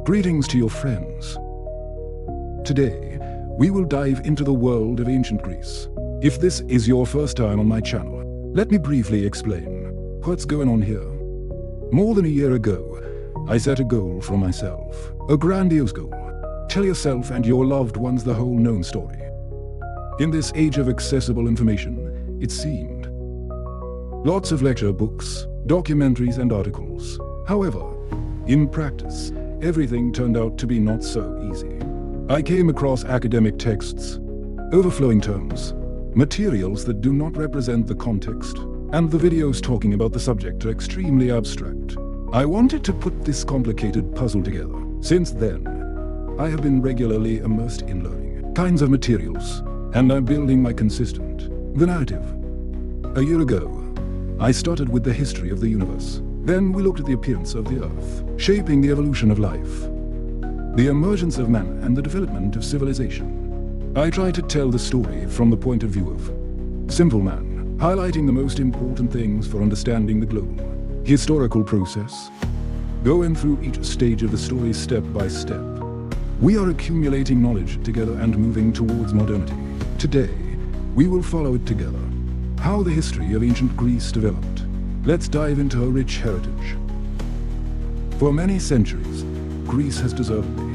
Greetings to your friends. Today, we will dive into the world of ancient Greece. If this is your first time on my channel, let me briefly explain what's going on here. More than a year ago, I set a goal for myself. A grandiose goal. Tell yourself and your loved ones the whole known story. In this age of accessible information, it seemed. Lots of lecture books, documentaries and articles. However, in practice, everything turned out to be not so easy. I came across academic texts, overflowing terms, materials that do not represent the context, and the videos talking about the subject are extremely abstract. I wanted to put this complicated puzzle together. Since then, I have been regularly immersed in learning kinds of materials, and I'm building my consistent, the narrative. A year ago, I started with the history of the universe. Then we looked at the appearance of the Earth, shaping the evolution of life, the emergence of man and the development of civilization. I try to tell the story from the point of view of simple man, highlighting the most important things for understanding the global historical process, going through each stage of the story step by step. We are accumulating knowledge together and moving towards modernity. Today, we will follow it together. How the history of ancient Greece developed. Let's dive into her rich heritage. For many centuries, Greece has deservedly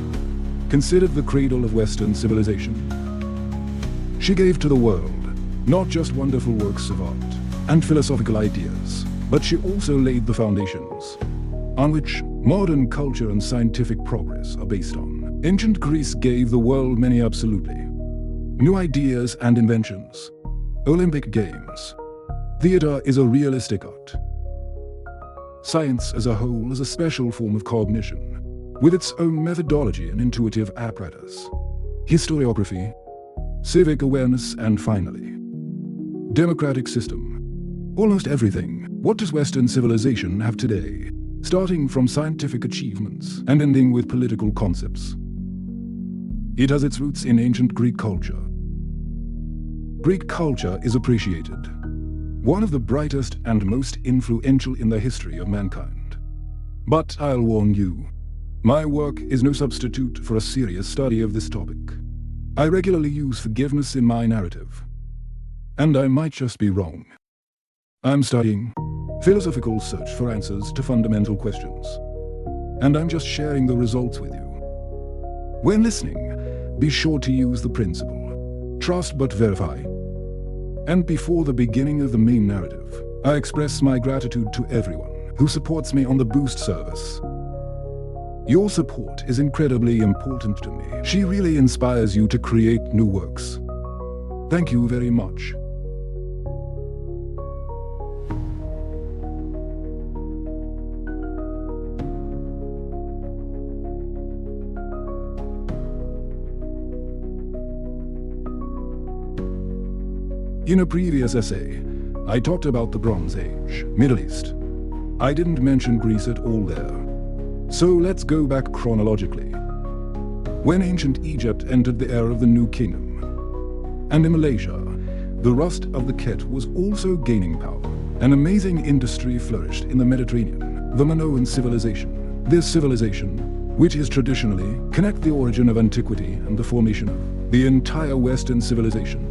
considered the cradle of Western civilization. She gave to the world not just wonderful works of art and philosophical ideas, but she also laid the foundations on which modern culture and scientific progress are based on. Ancient Greece gave the world many absolutely new ideas and inventions. Olympic Games. Theater is a realistic art. Science as a whole is a special form of cognition, with its own methodology and intuitive apparatus. Historiography, civic awareness, and finally, democratic system. Almost everything. What does Western civilization have today? Starting from scientific achievements and ending with political concepts. It has its roots in ancient Greek culture. Greek culture is appreciated. One of the brightest and most influential in the history of mankind. But I'll warn you, my work is no substitute for a serious study of this topic. I regularly use forgiveness in my narrative. And I might just be wrong. I'm studying philosophical search for answers to fundamental questions. And I'm just sharing the results with you. When listening, be sure to use the principle: trust but verify. And before the beginning of the main narrative, I express my gratitude to everyone who supports me on the Boost service. Your support is incredibly important to me. She really inspires you to create new works. Thank you very much. In a previous essay, I talked about the Bronze Age, Middle East. I didn't mention Greece at all there. So let's go back chronologically. When ancient Egypt entered the era of the New Kingdom, and in Malaysia, the rust of the Crete was also gaining power. An amazing industry flourished in the Mediterranean, the Minoan civilization. This civilization, which is traditionally connect the origin of antiquity and the formation of the entire Western civilization.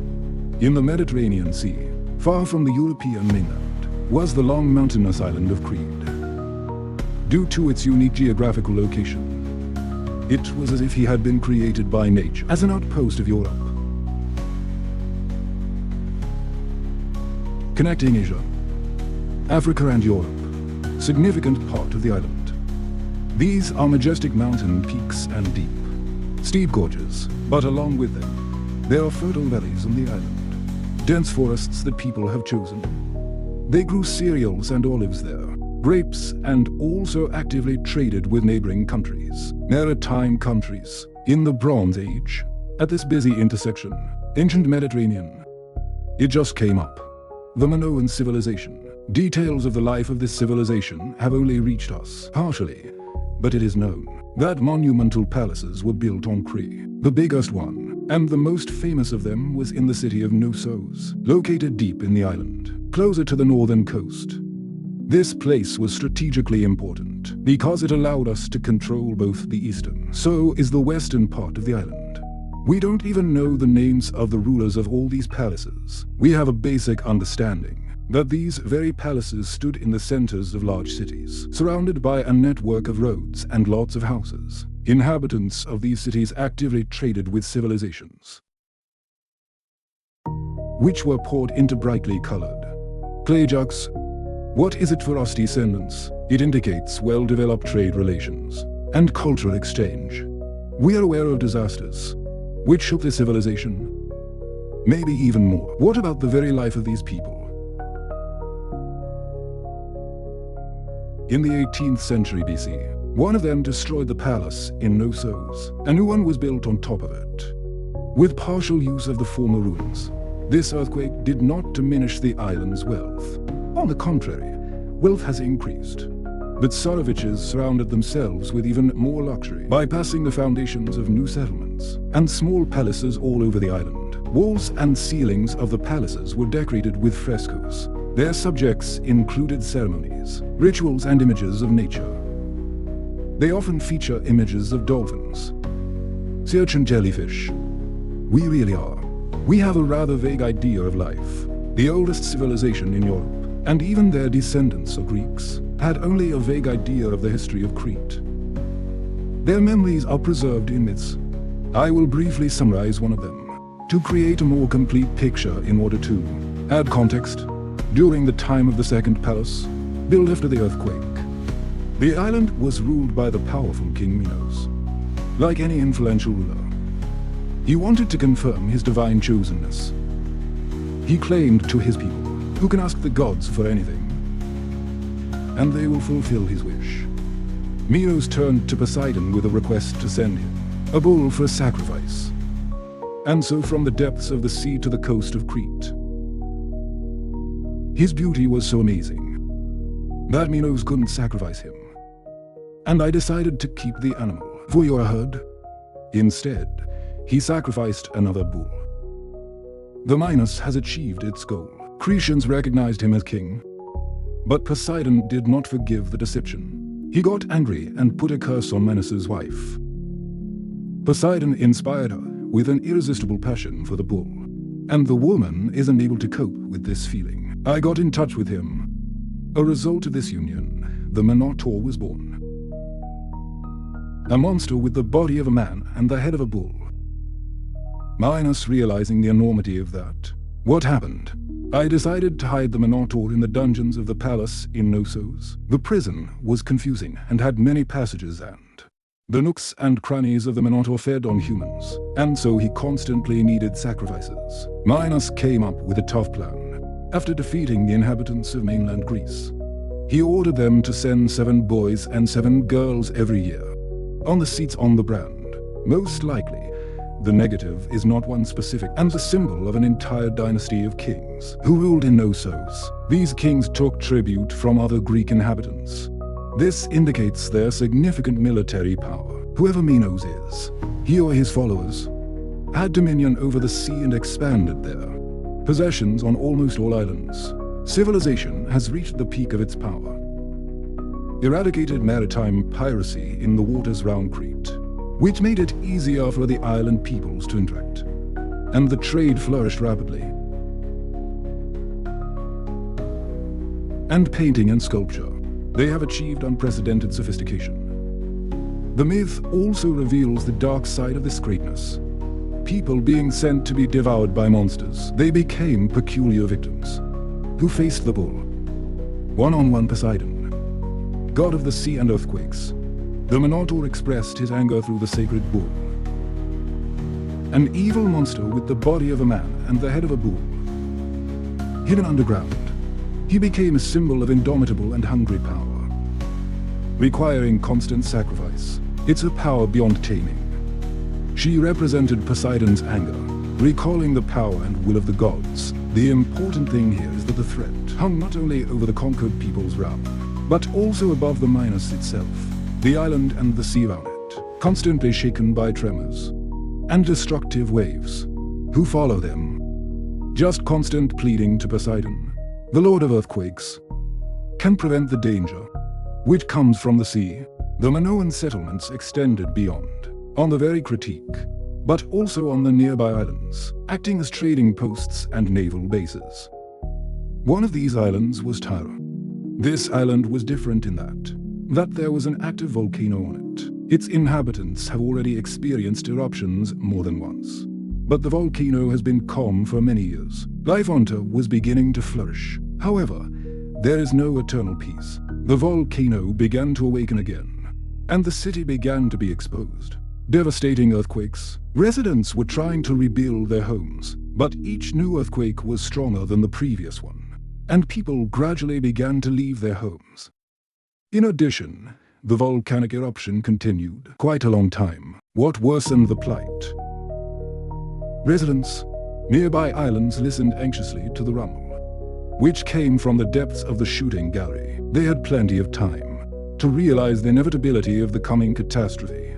In the Mediterranean Sea, far from the European mainland, was the long mountainous island of Crete. Due to its unique geographical location, it was as if he had been created by nature as an outpost of Europe. Connecting Asia, Africa and Europe, significant part of the island. These are majestic mountain peaks and deep, steep gorges, but along with them, there are fertile valleys on the island. Dense forests that people have chosen. They grew cereals and olives there, grapes, and also actively traded with neighboring countries, maritime countries. In the Bronze Age, at this busy intersection, ancient Mediterranean, it just came up. The Minoan civilization. Details of the life of this civilization have only reached us partially, but it is known that monumental palaces were built on Crete. The biggest one, and the most famous of them, was in the city of Knossos, located deep in the island, closer to the northern coast. This place was strategically important. important because it allowed us to control both the eastern, so is the western part of the island. We don't even know the names of the rulers of all these palaces. We have a basic understanding that these very palaces stood in the centers of large cities, surrounded by a network of roads and lots of houses. Inhabitants of these cities actively traded with civilizations, which were poured into brightly colored clay jugs. What is it for us descendants? It indicates well-developed trade relations and cultural exchange. We are aware of disasters which shook the civilization. Maybe even more. What about the very life of these people? In the 18th century BC, one of them destroyed the palace in Knossos. A new one was built on top of it, with partial use of the former ruins. This earthquake did not diminish the island's wealth. On the contrary, wealth has increased. But Tsareviches surrounded themselves with even more luxury, bypassing the foundations of new settlements and small palaces all over the island. Walls and ceilings of the palaces were decorated with frescoes. Their subjects included ceremonies, rituals, and images of nature. They often feature images of dolphins, sea urchin, jellyfish. We really are. We have a rather vague idea of life. The oldest civilization in Europe, and even their descendants of Greeks, had only a vague idea of the history of Crete. Their memories are preserved in myths. I will briefly summarize one of them, to create a more complete picture in order to add context. During the time of the Second Palace, built after the earthquake, the island was ruled by the powerful King Minos. Like any influential ruler, he wanted to confirm his divine chosenness. He claimed to his people, who can ask the gods for anything, and they will fulfill his wish. Minos turned to Poseidon with a request to send him a bull for a sacrifice. And so from the depths of the sea to the coast of Crete, his beauty was so amazing that Minos couldn't sacrifice him. And I decided to keep the animal for your herd. Instead, he sacrificed another bull. The Minos has achieved its goal. Cretians recognized him as king, but Poseidon did not forgive the deception. He got angry and put a curse on Minos' wife. Poseidon inspired her with an irresistible passion for the bull, and the woman isn't able to cope with this feeling. I got in touch with him. A result of this union, the Minotaur was born. A monster with the body of a man and the head of a bull. Minos realizing the enormity of that. What happened? I decided to hide the Minotaur in the dungeons of the palace in Knossos. The prison was confusing and had many passages, and the nooks and crannies of the Minotaur fed on humans, and so he constantly needed sacrifices. Minos came up with a tough plan. After defeating the inhabitants of mainland Greece, he ordered them to send 7 boys and 7 girls every year on the seats on the brand. Most likely, the negative is not one specific and the symbol of an entire dynasty of kings who ruled in Knossos. These kings took tribute from other Greek inhabitants. This indicates their significant military power. Whoever Minos is, he or his followers, had dominion over the sea and expanded their possessions on almost all islands. Civilization has reached the peak of its power. Eradicated maritime piracy in the waters around Crete, which made it easier for the island peoples to interact, and the trade flourished rapidly. And painting and sculpture, they have achieved unprecedented sophistication. The myth also reveals the dark side of this greatness. People being sent to be devoured by monsters, they became peculiar victims, who faced the bull. One-on-one Poseidon, god of the sea and earthquakes. The Minotaur expressed his anger through the sacred bull. An evil monster with the body of a man and the head of a bull. Hidden underground, he became a symbol of indomitable and hungry power, requiring constant sacrifice. It's a power beyond taming. She represented Poseidon's anger, recalling the power and will of the gods. The important thing here is that the threat hung not only over the conquered people's realm, but also above the Minos itself, the island and the sea around it, constantly shaken by tremors and destructive waves. Who follow them? Just constant pleading to Poseidon, the lord of earthquakes, can prevent the danger. which comes from the sea. The Minoan settlements extended beyond, on the very Crete, but also on the nearby islands, acting as trading posts and naval bases. One of these islands was Tyre. This island was different in that there was an active volcano on it. Its inhabitants have already experienced eruptions more than once. But the volcano has been calm for many years. Life on Tyre was beginning to flourish. However, there is no eternal peace. The volcano began to awaken again, and the city began to be exposed. Devastating earthquakes. Residents were trying to rebuild their homes, but each new earthquake was stronger than the previous one, and people gradually began to leave their homes. In addition, the volcanic eruption continued quite a long time, what worsened the plight. Residents, nearby islands listened anxiously to the rumble, which came from the depths of the shooting gallery. They had plenty of time to realize the inevitability of the coming catastrophe.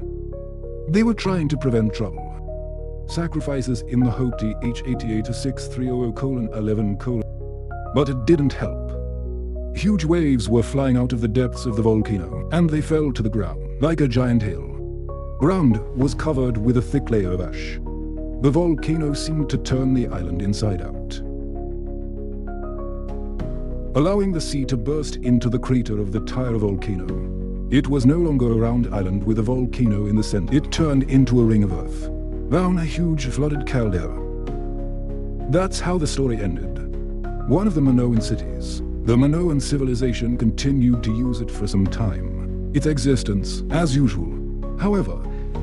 They were trying to prevent trouble. Sacrifices in the hope H88-6300:11, but it didn't help. Huge waves were flying out of the depths of the volcano, and they fell to the ground like a giant hail. Ground was covered with a thick layer of ash. The volcano seemed to turn the island inside out, allowing the sea to burst into the crater of the Tyre volcano. It was no longer a round island with a volcano in the center. It turned into a ring of earth, down a huge flooded caldera. That's how the story ended. One of the Minoan cities, the Minoan civilization, continued to use it for some time. Its existence, as usual. However,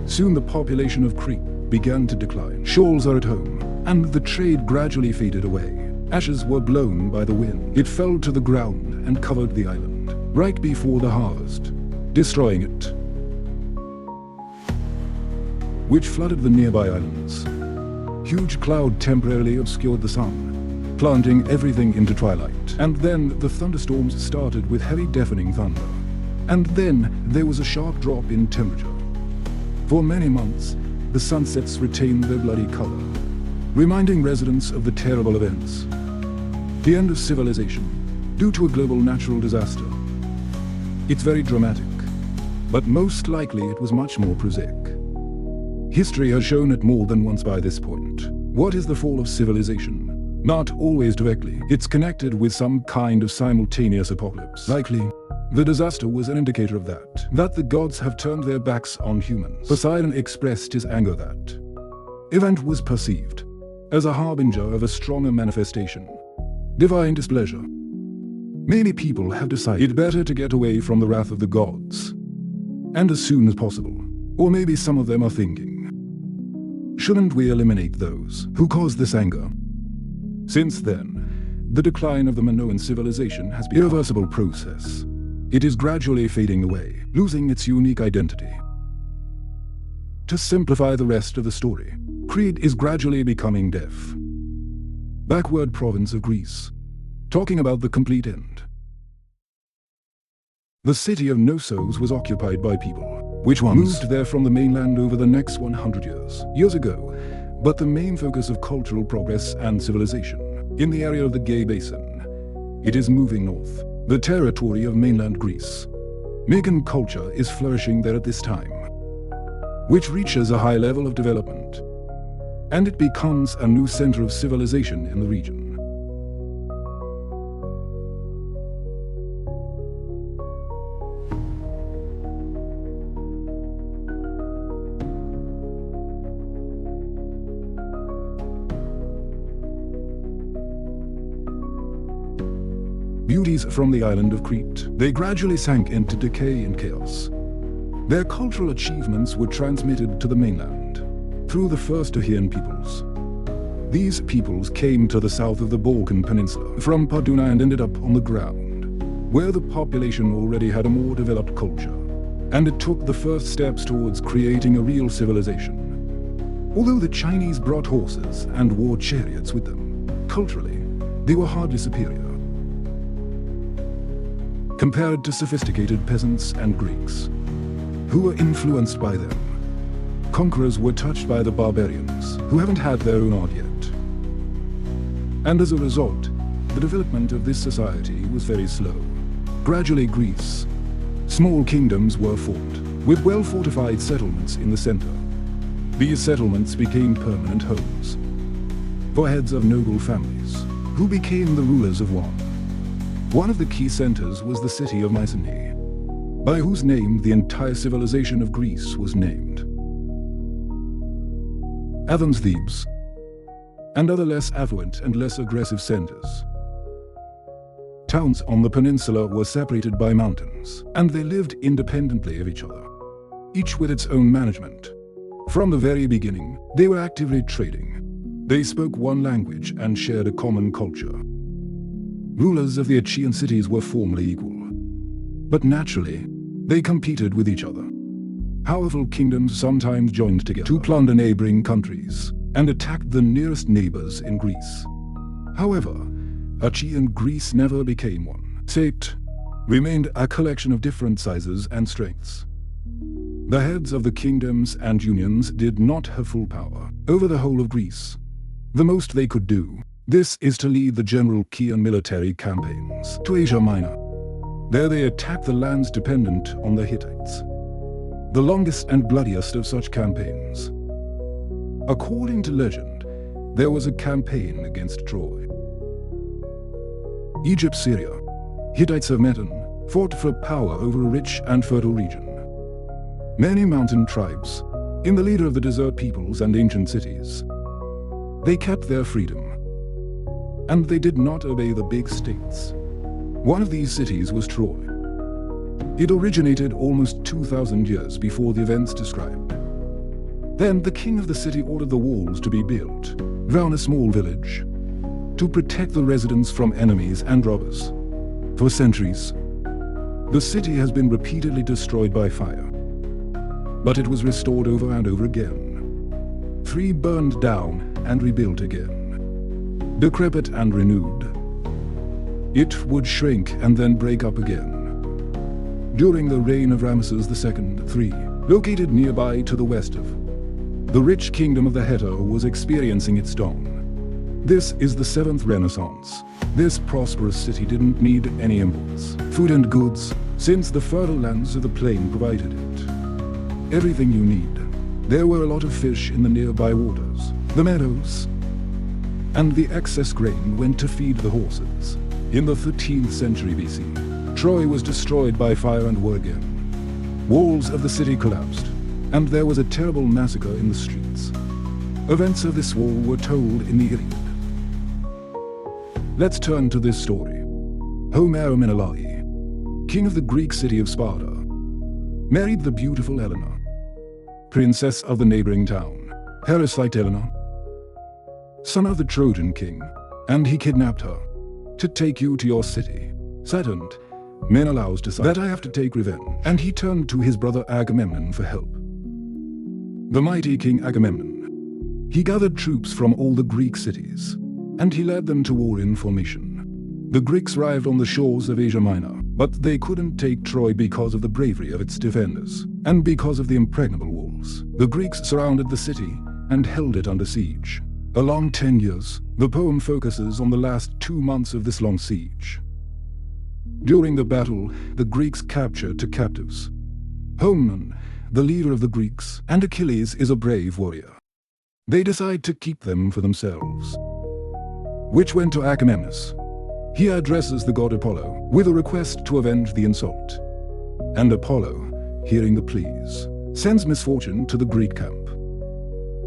soon the population of Crete began to decline. Shoals are at home, and the trade gradually faded away. Ashes were blown by the wind. It fell to the ground and covered the island, right before the harvest, destroying it, which flooded the nearby islands. Huge cloud temporarily obscured the sun, plunging everything into twilight. And then the thunderstorms started with heavy deafening thunder. And then there was a sharp drop in temperature. For many months, the sunsets retained their bloody color, reminding residents of the terrible events. The end of civilization, due to a global natural disaster. It's very dramatic, but most likely it was much more prosaic. History has shown it more than once by this point. What is the fall of civilization? Not always directly. It's connected with some kind of simultaneous apocalypse. Likely, the disaster was an indicator of that the gods have turned their backs on humans. Poseidon expressed his anger. That event was perceived as a harbinger of a stronger manifestation, divine displeasure. Many people have decided it better to get away from the wrath of the gods, and as soon as possible. Or maybe some of them are thinking, shouldn't we eliminate those who caused this anger? Since then, the decline of the Minoan civilization has been an irreversible process. It is gradually fading away, losing its unique identity. To simplify the rest of the story, Crete is gradually becoming deaf. Backward province of Greece, talking about the complete end. The city of Knossos was occupied by people, which moved there from the mainland over the next 100 years ago, but the main focus of cultural progress and civilization in the area of the Gay Basin. It is moving north, the territory of mainland Greece. Minoan culture is flourishing there at this time, which reaches a high level of development, and it becomes a new center of civilization in the region. Beauties from the island of Crete, they gradually sank into decay and chaos. Their cultural achievements were transmitted to the mainland through the first Achaean peoples. These peoples came to the south of the Balkan Peninsula from Parthenon and ended up on the ground, where the population already had a more developed culture, and it took the first steps towards creating a real civilization. Although the Chinese brought horses and war chariots with them, culturally, they were hardly superior compared to sophisticated peasants and Greeks, who were influenced by them. Conquerors were touched by the barbarians, who haven't had their own art yet. And as a result, the development of this society was very slow. Gradually Greece Small kingdoms were formed, with well-fortified settlements in the center. These settlements became permanent homes for heads of noble families, who became the rulers of one. One of the key centers was the city of Mycenae, by whose name the entire civilization of Greece was named. Athens, Thebes, and other less affluent and less aggressive centers. Towns on the peninsula were separated by mountains, and they lived independently of each other, each with its own management. From the very beginning, they were actively trading. They spoke one language and shared a common culture. Rulers of the Achaean cities were formally equal, but naturally, they competed with each other. Powerful kingdoms sometimes joined together to plunder neighboring countries and attacked the nearest neighbors in Greece. However, Achaean Greece never became one. It remained a collection of different sizes and strengths. The heads of the kingdoms and unions did not have full power over the whole of Greece. The most they could do, this is to lead the general Chian military campaigns to Asia Minor. There they attacked the lands dependent on the Hittites, the longest and bloodiest of such campaigns. According to legend, there was a campaign against Troy. Egypt, Syria, Hittites of Minoan fought for power over a rich and fertile region. Many mountain tribes, in the leader of the desert peoples and ancient cities, they kept their freedom, and they did not obey the big states. One of these cities was Troy. It originated almost 2,000 years before the events described. Then the king of the city ordered the walls to be built round a small village to protect the residents from enemies and robbers. For centuries, the city has been repeatedly destroyed by fire, but it was restored over and over again. 3 burned down and rebuilt again. Decrepit and renewed, it would shrink and then break up again. During the reign of Ramesses II, 3, located nearby to the west of the rich kingdom of the Heto, was experiencing its dawn. This is the 7th Renaissance. This prosperous city didn't need any imports, food and goods, since the fertile lands of the plain provided it. Everything you need. There were a lot of fish in the nearby waters, the meadows, and the excess grain went to feed the horses. In the 13th century BC, Troy was destroyed by fire and war again. Walls of the city collapsed, and there was a terrible massacre in the streets. Events of this war were told in the Iliad. Let's turn to this story. Homer Menelaus, king of the Greek city of Sparta, married the beautiful Helena, princess of the neighboring town. Hercules, son of the Trojan king, and he kidnapped her to take you to your city. Saddened, Menelaus decided that I have to take revenge, and he turned to his brother Agamemnon for help. The mighty King Agamemnon, he gathered troops from all the Greek cities, and he led them to war in formation. The Greeks arrived on the shores of Asia Minor, but they couldn't take Troy because of the bravery of its defenders, and because of the impregnable walls. The Greeks surrounded the city and held it under siege. A long 10 years, the poem focuses on the last 2 months of this long siege. During the battle, the Greeks captured 2 captives. Homer, the leader of the Greeks, and Achilles is a brave warrior. They decide to keep them for themselves, which went to Agamemnon. He addresses the god Apollo with a request to avenge the insult. And Apollo, hearing the pleas, sends misfortune to the Greek camp.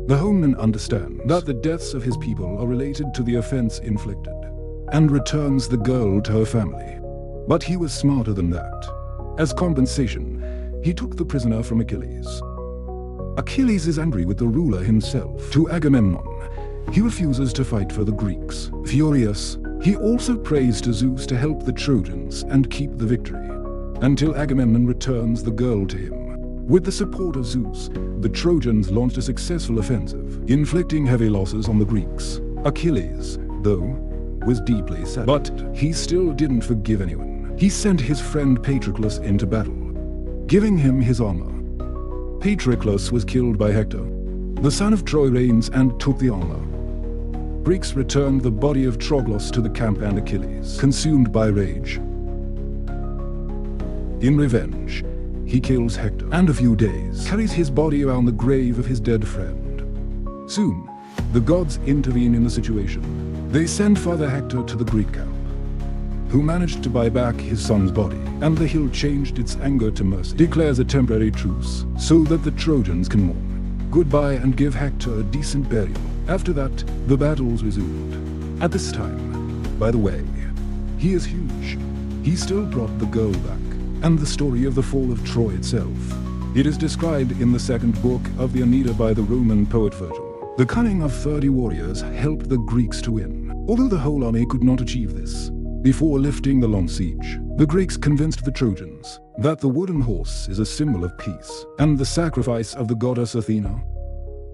The Homer understands that the deaths of his people are related to the offense inflicted, and returns the girl to her family. But he was smarter than that. As compensation, he took the prisoner from Achilles. Achilles is angry with the ruler himself. To Agamemnon, he refuses to fight for the Greeks. Furious, he also prays to Zeus to help the Trojans and keep the victory, until Agamemnon returns the girl to him. With the support of Zeus, the Trojans launched a successful offensive, inflicting heavy losses on the Greeks. Achilles, though, was deeply sad, but he still didn't forgive anyone. He sent his friend Patroclus into battle, giving him his armor. Patroclus was killed by Hector, the son of Troy, and took the armor. Greeks returned the body of Patroclus to the camp, and Achilles, consumed by rage, In revenge, he kills Hector and a few days carries his body around the grave of his dead friend. Soon, the gods intervene in the situation. They send Father Hector to the Greek camp, who managed to buy back his son's body, and the hill changed its anger to mercy, declares a temporary truce, so that the Trojans can mourn goodbye and give Hector a decent burial. After that, the battles resumed. At this time, by the way, he is huge. He still brought the girl back, and the story of the fall of Troy itself. It is described in the second book of the Aeneid by the Roman poet Virgil. The cunning of 30 warriors helped the Greeks to win, although the whole army could not achieve this. Before lifting the long siege, the Greeks convinced the Trojans that the wooden horse is a symbol of peace and the sacrifice of the goddess Athena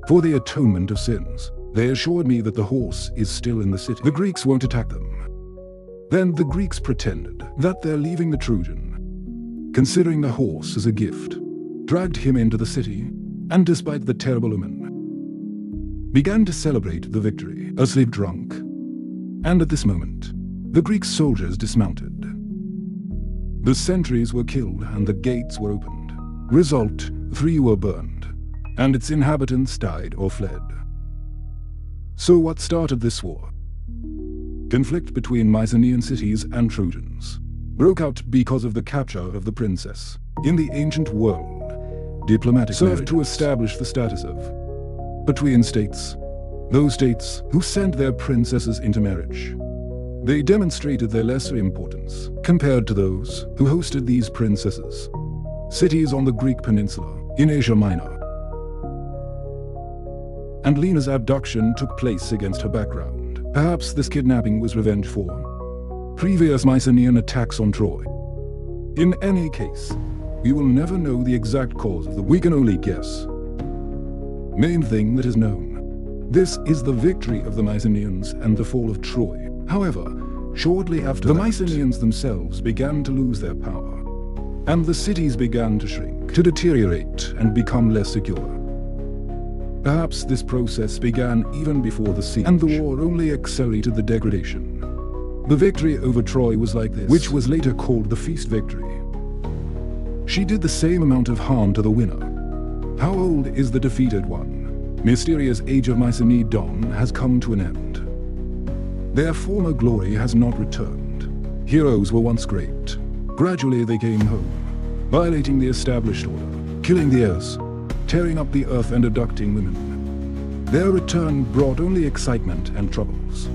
for the atonement of sins. They assured me that the horse is still in the city. The Greeks won't attack them. Then the Greeks pretended that they're leaving the Trojan, considering the horse as a gift, dragged him into the city, and despite the terrible omen, began to celebrate the victory, asleep drunk. And at this moment, the Greek soldiers dismounted. The sentries were killed and the gates were opened. Result, 3 were burned, and its inhabitants died or fled. So what started this war? Conflict between Mycenaean cities and Trojans broke out because of the capture of the princess. In the ancient world, diplomatic served to establish the status of between states, those states who sent their princesses into marriage. They demonstrated their lesser importance compared to those who hosted these princesses. Cities on the Greek peninsula, in Asia Minor, and Lena's abduction took place against her background. Perhaps this kidnapping was revenge for previous Mycenaean attacks on Troy. In any case, we will never know the exact cause of we can only guess. Main thing that is known. This is the victory of the Mycenaeans and the fall of Troy. However, shortly after the Mycenaeans themselves began to lose their power, and the cities began to shrink, to deteriorate and become less secure. Perhaps this process began even before the siege, and the war only accelerated the degradation. The victory over Troy was like this, which was later called the feast victory. She did the same amount of harm to the winner. How old is the defeated one? Mysterious age of Mycenae Dawn has come to an end. Their former glory has not returned. Heroes were once great. Gradually they came home, violating the established order, killing the heirs, tearing up the earth and abducting women. Their return brought only excitement and troubles.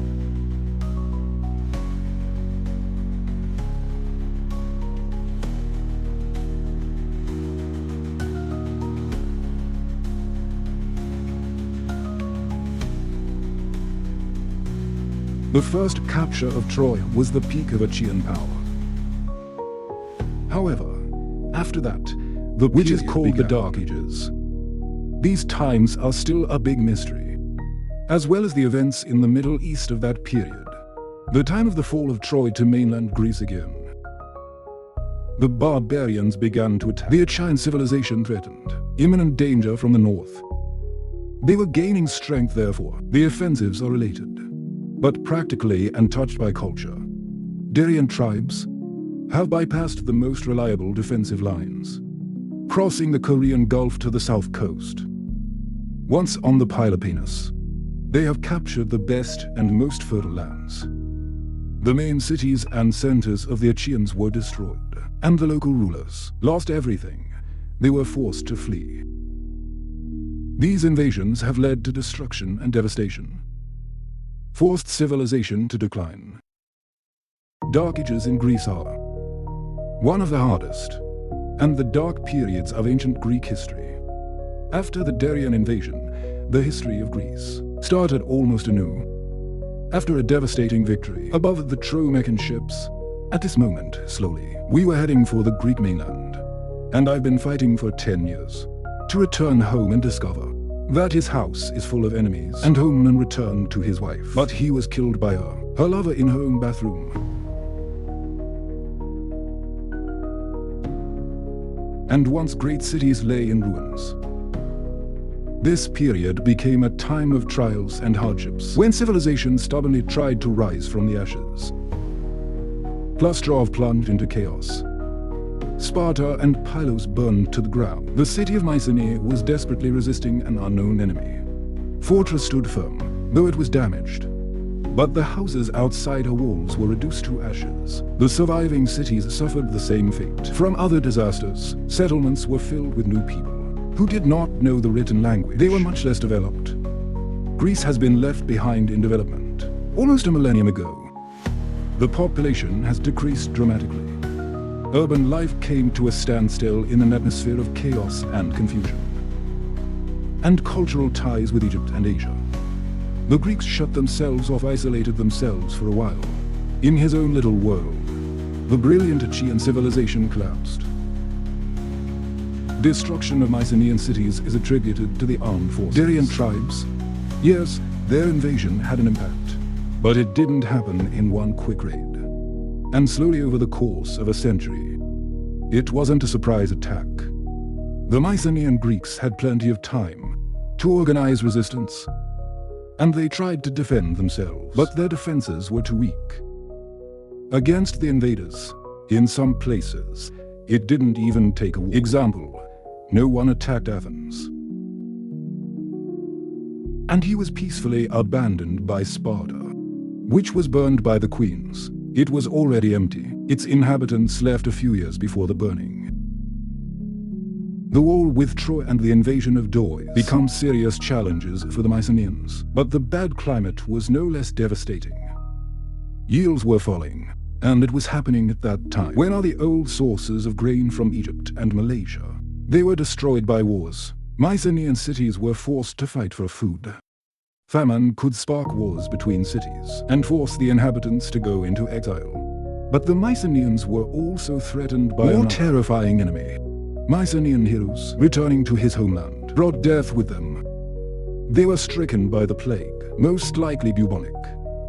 The first capture of Troy was the peak of Achaean power. However, after that, which is called the Dark Ages. These times are still a big mystery, as well as the events in the Middle East of that period. The time of the fall of Troy to mainland Greece again. The barbarians began to attack. The Achaean civilization threatened imminent danger from the north. They were gaining strength, therefore. The offensives are related, but practically untouched by culture. Daryan tribes have bypassed the most reliable defensive lines, crossing the Korean Gulf to the south coast. Once on the Peloponnese, they have captured the best and most fertile lands. The main cities and centers of the Achaeans were destroyed, and the local rulers lost everything. They were forced to flee. These invasions have led to destruction and devastation, forced civilization to decline. Dark Ages in Greece are one of the hardest and the dark periods of ancient Greek history. After the Daryan invasion, the history of Greece started almost anew. After a devastating victory above the Trojan ships, at this moment, slowly, we were heading for the Greek mainland. And I've been fighting for 10 years to return home and discover that his house is full of enemies, and home and return to his wife. But he was killed by her lover in her own bathroom. And once great cities lay in ruins. This period became a time of trials and hardships, when civilization stubbornly tried to rise from the ashes. Plus plunged into chaos. Sparta and Pylos burned to the ground. The city of Mycenae was desperately resisting an unknown enemy. Fortress stood firm, though it was damaged. But the houses outside her walls were reduced to ashes. The surviving cities suffered the same fate. From other disasters, settlements were filled with new people who did not know the written language. They were much less developed. Greece has been left behind in development. Almost a millennium ago, the population has decreased dramatically. Urban life came to a standstill in an atmosphere of chaos and confusion. And cultural ties with Egypt and Asia. The Greeks shut themselves off, isolated themselves for a while. In his own little world, the brilliant Achaean civilization collapsed. Destruction of Mycenaean cities is attributed to the armed forces. Darian tribes, yes, their invasion had an impact. But it didn't happen in one quick raid. And slowly over the course of a century, it wasn't a surprise attack. The Mycenaean Greeks had plenty of time to organize resistance, and they tried to defend themselves. But their defenses were too weak. Against the invaders, in some places, it didn't even take a war. Example, no one attacked Athens. And he was peacefully abandoned by Sparta, which was burned by the queens. It was already empty. Its inhabitants left a few years before the burning. The war with Troy and the invasion of Troy become serious challenges for the Mycenaeans. But the bad climate was no less devastating. Yields were falling, and it was happening at that time. When are the old sources of grain from Egypt and Malaysia? They were destroyed by wars. Mycenaean cities were forced to fight for food. Famine could spark wars between cities and force the inhabitants to go into exile. But the Mycenaeans were also threatened by a more terrifying enemy. Mycenaean heroes, returning to his homeland, brought death with them. They were stricken by the plague, most likely bubonic.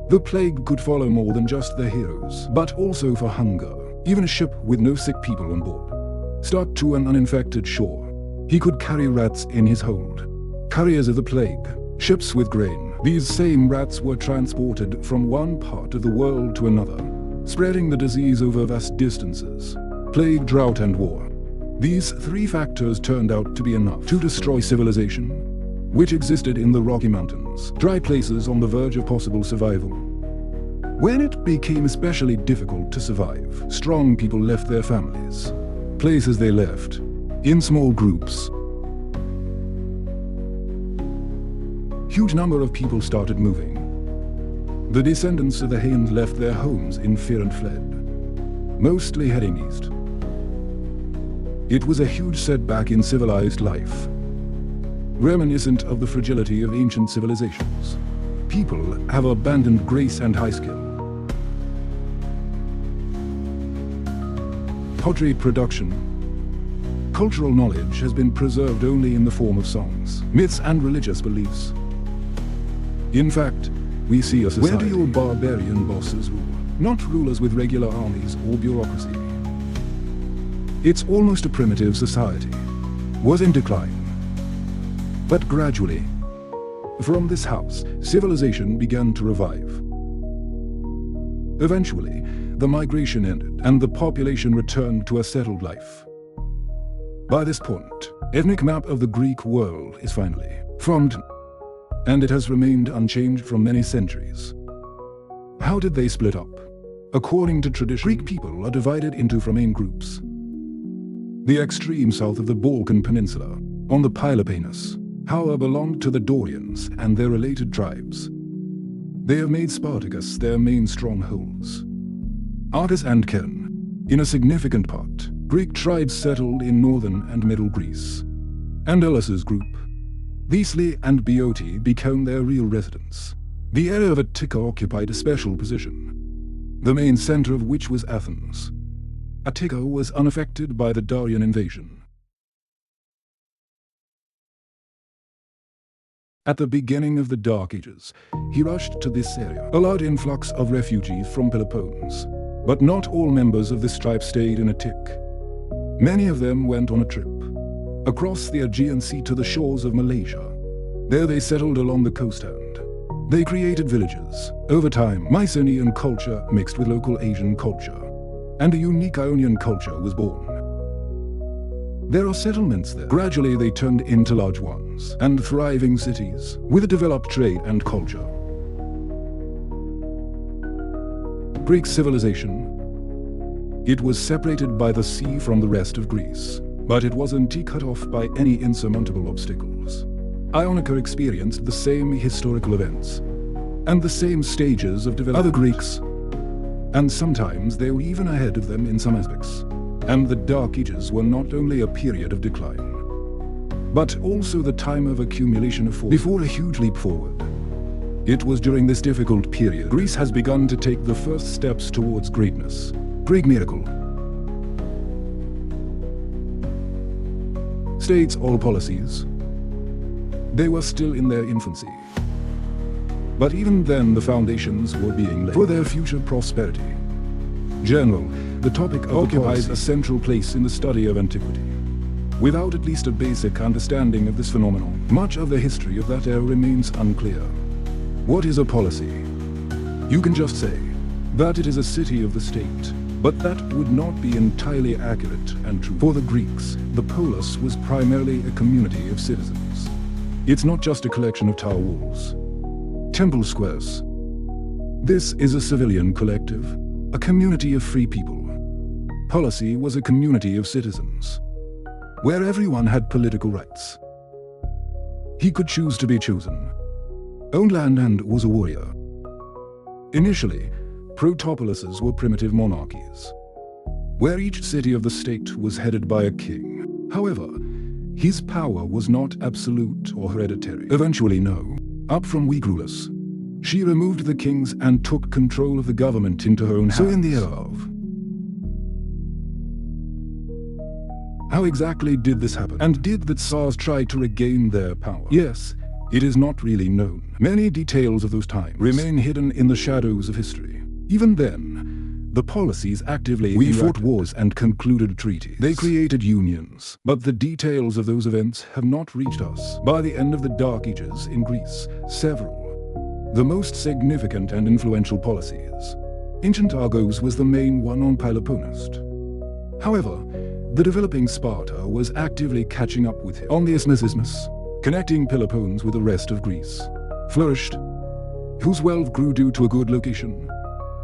The plague could follow more than just the heroes, but also for hunger. Even a ship with no sick people on board, stuck to an uninfected shore, he could carry rats in his hold. Carriers of the plague, ships with grain. These same rats were transported from one part of the world to another, spreading the disease over vast distances. Plague, drought, and war. These three factors turned out to be enough to destroy civilization, which existed in the Rocky Mountains, dry places on the verge of possible survival. When it became especially difficult to survive, strong people left their families, places they left, in small groups. Huge number of people started moving. The descendants of the Hayans left their homes in fear and fled, mostly heading east. It was a huge setback in civilized life, reminiscent of the fragility of ancient civilizations. People have abandoned grace and high skill. Pottery production. Cultural knowledge has been preserved only in the form of songs, myths, and religious beliefs. In fact, we see a society where do your barbarian bosses rule, not rulers with regular armies or bureaucracy. It's almost a primitive society, was in decline. But gradually, from this house, civilization began to revive. Eventually, the migration ended and the population returned to a settled life. By this point, ethnic map of the Greek world is finally formed, and it has remained unchanged from many centuries. How did they split up? According to tradition, Greek people are divided into four main groups. The extreme south of the Balkan Peninsula, on the Peloponnesus, however, belonged to the Dorians and their related tribes. They have made Spartacus their main strongholds. Argos and Keren, in a significant part, Greek tribes settled in northern and middle Greece. And Elus's group, Thesely and Boeotia, became their real residents. The area of Attica occupied a special position, the main center of which was Athens. Attica was unaffected by the Darian invasion. At the beginning of the Dark Ages, he rushed to this area, a large influx of refugees from Peloponnese. But not all members of this tribe stayed in Attica. Many of them went on a trip across the Aegean Sea to the shores of Malaysia. There they settled along the coast and they created villages. Over time, Mycenaean culture mixed with local Asian culture, and a unique Ionian culture was born. There are settlements there. Gradually they turned into large ones and thriving cities with a developed trade and culture. Greek civilization. It was separated by the sea from the rest of Greece, but it wasn't cut off by any insurmountable obstacles. Ionica experienced the same historical events and the same stages of development. Other Greeks, and sometimes they were even ahead of them in some aspects. And the Dark Ages were not only a period of decline, but also the time of accumulation of force. Before a huge leap forward, it was during this difficult period Greece has begun to take the first steps towards greatness. Greek miracle. States or policies. They were still in their infancy. But even then the foundations were being laid for their future prosperity. General, the topic occupies a central place in the study of antiquity. Without at least a basic understanding of this phenomenon, much of the history of that era remains unclear. What is a policy? You can just say that it is a city of the state, but that would not be entirely accurate and true. For the Greeks, the polis was primarily a community of citizens. It's not just a collection of tower walls, temple squares. This is a civilian collective, a community of free people. Policy was a community of citizens, where everyone had political rights. He could choose to be chosen, owned land, and was a warrior. Initially, protopolises were primitive monarchies, where each city of the state was headed by a king. However, his power was not absolute or hereditary. Eventually, no. Up from weak rulers, she removed the kings and took control of the government into her own hands. So in the era of... How exactly did this happen? And did the Tsars try to regain their power? Yes, it is not really known. Many details of those times remain hidden in the shadows of history. Even then, the policies actively fought wars and concluded treaties. They created unions, but the details of those events have not reached us. By the end of the Dark Ages in Greece, the most significant and influential policies. Ancient Argos was the main one on Peloponnes. However, the developing Sparta was actively catching up with him. On the Isthmus, connecting Peloponnese with the rest of Greece, flourished, whose wealth grew due to a good location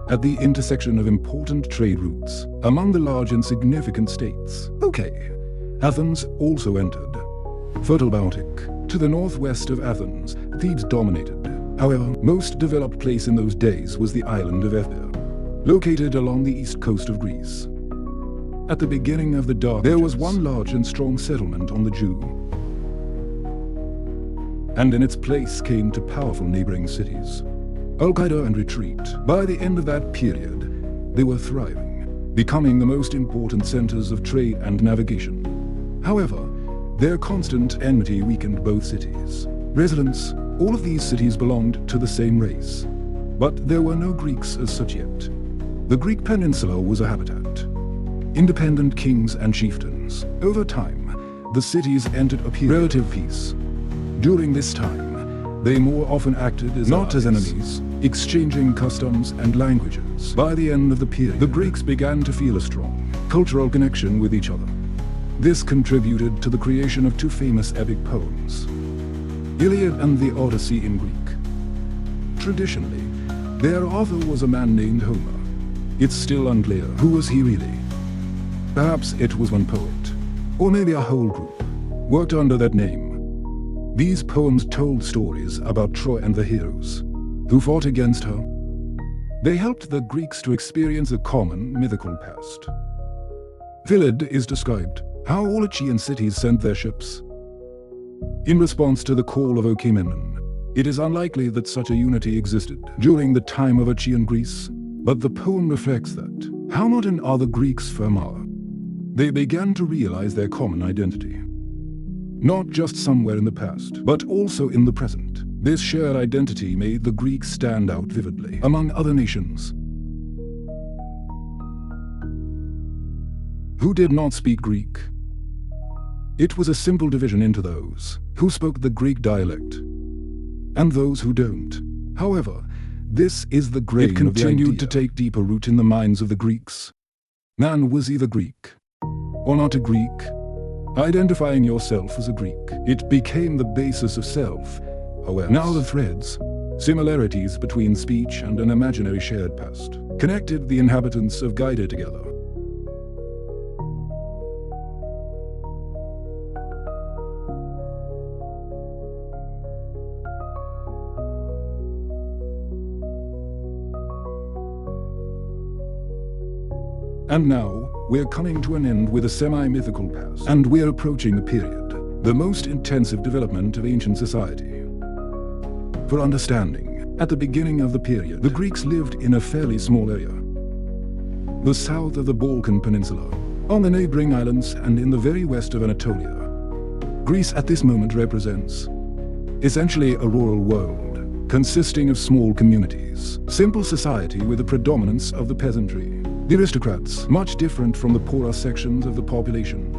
at the intersection of important trade routes among the large and significant states. Okay, Athens also entered. Fertile Baltic. To the northwest of Athens, Thebes dominated. However, most developed place in those days was the island of Ephyre, located along the east coast of Greece. At the beginning of the Dark Ages, there was one large and strong settlement on the Jew, and in its place came two powerful neighboring cities, Al-Qaeda and Retreat. By the end of that period, they were thriving, becoming the most important centers of trade and navigation. However, their constant enmity weakened both cities. Residents, all of these cities belonged to the same race, but there were no Greeks as such yet. The Greek peninsula was a habitat. Independent kings and chieftains. Over time, the cities entered a period of relative peace. During this time, they more often acted as not as enemies, exchanging customs and languages. By the end of the period, the Greeks began to feel a strong cultural connection with each other. This contributed to the creation of two famous epic poems, Iliad and the Odyssey in Greek. Traditionally, their author was a man named Homer. It's still unclear who was he really. Perhaps it was one poet, or maybe a whole group, worked under that name. These poems told stories about Troy and the heroes who fought against her. They helped the Greeks to experience a common mythical past. Iliad is described how all Achaean cities sent their ships in response to the call of Achaemenid. It is unlikely that such a unity existed during the time of Achaean Greece, but the poem reflects that. How modern are the Greeks from our? They began to realize their common identity. Not just somewhere in the past, but also in the present. This shared identity made the Greeks stand out vividly among other nations who did not speak Greek. It was a simple division into those who spoke the Greek dialect and those who don't. However, this is the grain it continued to take deeper root in the minds of the Greeks. Man was either Greek or not a Greek. identifying yourself as a Greek. It became the basis of self-awareness. Now the threads, similarities between speech and an imaginary shared past, connected the inhabitants of Gaida together. And now, we're coming to an end with a semi-mythical past, and we're approaching the period, the most intensive development of ancient society. For understanding, at the beginning of the period, the Greeks lived in a fairly small area. The south of the Balkan Peninsula, on the neighboring islands and in the very west of Anatolia. Greece at this moment represents essentially a rural world, consisting of small communities, simple society with the predominance of the peasantry. The aristocrats, much different from the poorer sections of the population.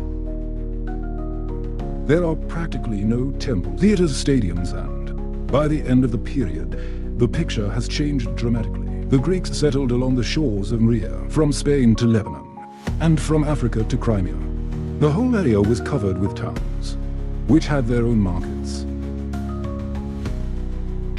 There are practically no temples, theaters, stadiums, and by the end of the period, the picture has changed dramatically. The Greeks settled along the shores of Maria, from Spain to Lebanon, and from Africa to Crimea. The whole area was covered with towns, which had their own markets.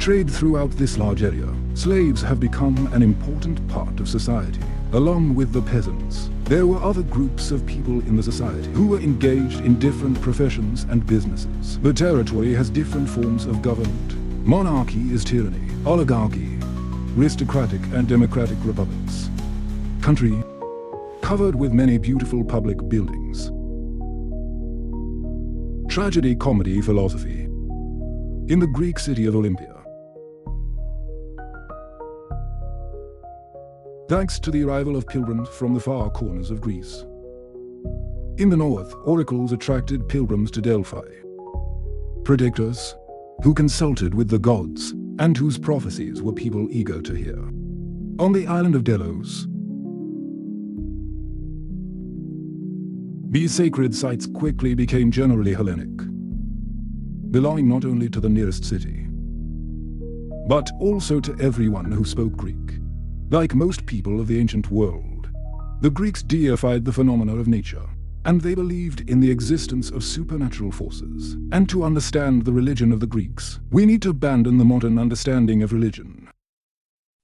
Trade throughout this large area, slaves have become an important part of society. Along with the peasants, there were other groups of people in the society who were engaged in different professions and businesses. The territory has different forms of government. Monarchy is tyranny, oligarchy, aristocratic and democratic republics. Country, covered with many beautiful public buildings. Tragedy, comedy, philosophy. In the Greek city of Olympia. Thanks to the arrival of pilgrims from the far corners of Greece. In the north, oracles attracted pilgrims to Delphi. Predictors, who consulted with the gods, and whose prophecies were people eager to hear. On the island of Delos, these sacred sites quickly became generally Hellenic, belonging not only to the nearest city, but also to everyone who spoke Greek. Like most people of the ancient world, the Greeks deified the phenomena of nature, and they believed in the existence of supernatural forces. And to understand the religion of the Greeks, we need to abandon the modern understanding of religion.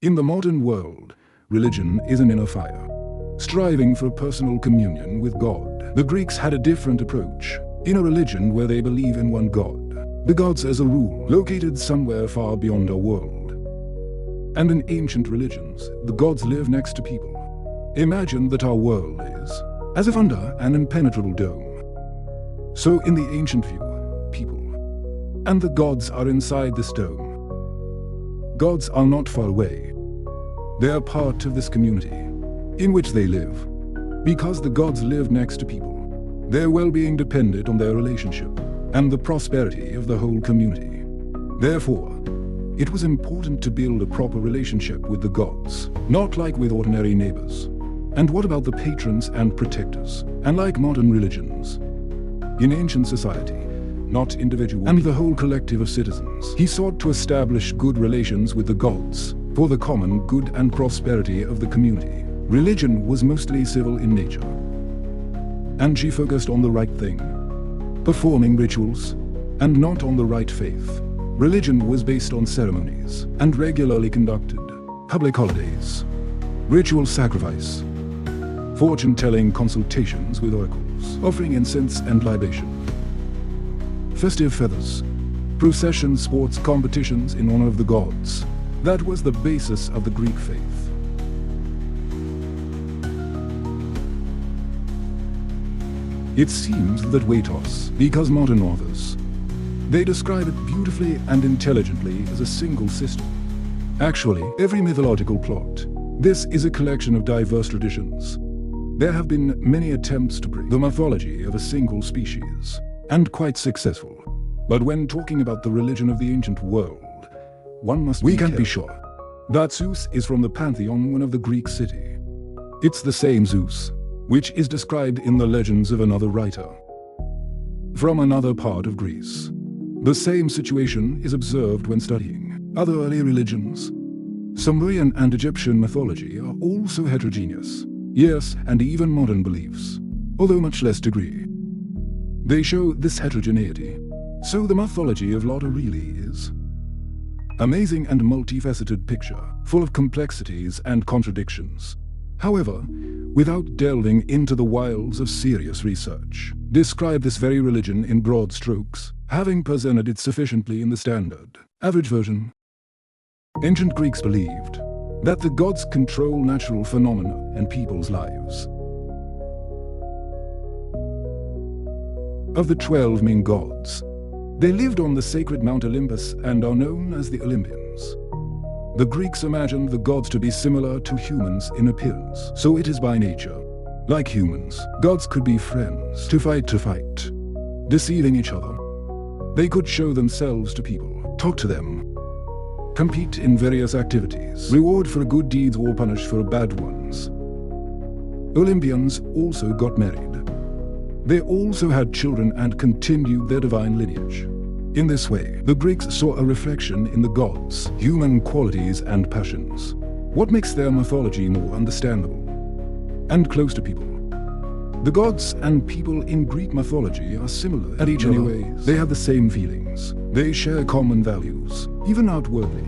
In the modern world, religion is an inner fire, striving for a personal communion with God. The Greeks had a different approach, in a religion where they believe in one God. The gods, as a rule, located somewhere far beyond our world. And in ancient religions, the gods live next to people. Imagine that our world is as if under an impenetrable dome. So in the ancient view, people and the gods are inside this dome. Gods are not far away. They are part of this community in which they live. Because the gods live next to people, their well-being depended on their relationship and the prosperity of the whole community. Therefore, it was important to build a proper relationship with the gods, not like with ordinary neighbors. And what about the patrons and protectors? And like modern religions, in ancient society, not individual and the whole collective of citizens, he sought to establish good relations with the gods for the common good and prosperity of the community. Religion was mostly civil in nature, and she focused on the right thing, performing rituals, and not on the right faith. Religion was based on ceremonies and regularly conducted public holidays, ritual sacrifice, fortune-telling consultations with oracles, offering incense and libation, festive feathers, processions, sports competitions in honor of the gods. That was the basis of the Greek faith. It seems that Watos, because modern authors, they describe it beautifully and intelligently as a single system. Actually, every mythological plot, this is a collection of diverse traditions. There have been many attempts to bring the mythology of a single species, and quite successful. But when talking about the religion of the ancient world, we can be sure that Zeus is from the Pantheon, one of the Greek city. It's the same Zeus, which is described in the legends of another writer from another part of Greece. The same situation is observed when studying other early religions. Sumerian and Egyptian mythology are also heterogeneous, yes, and even modern beliefs, although much less degree. They show this heterogeneity. So the mythology of Plato really is amazing and multifaceted picture, full of complexities and contradictions. However, without delving into the wilds of serious research, describe this very religion in broad strokes, having presented it sufficiently in the standard, average version. Ancient Greeks believed that the gods control natural phenomena and people's lives. Of the 12 main gods, they lived on the sacred Mount Olympus and are known as the Olympians. The Greeks imagined the gods to be similar to humans in appearance, so it is by nature. Like humans, gods could be friends, to fight, deceiving each other. They could show themselves to people, talk to them, compete in various activities, reward for good deeds or punish for bad ones. Olympians also got married. They also had children and continued their divine lineage. In this way, the Greeks saw a reflection in the gods, human qualities and passions. What makes their mythology more understandable and close to people? The gods and people in Greek mythology are similar at each other. They have the same feelings. They share common values, even outwardly.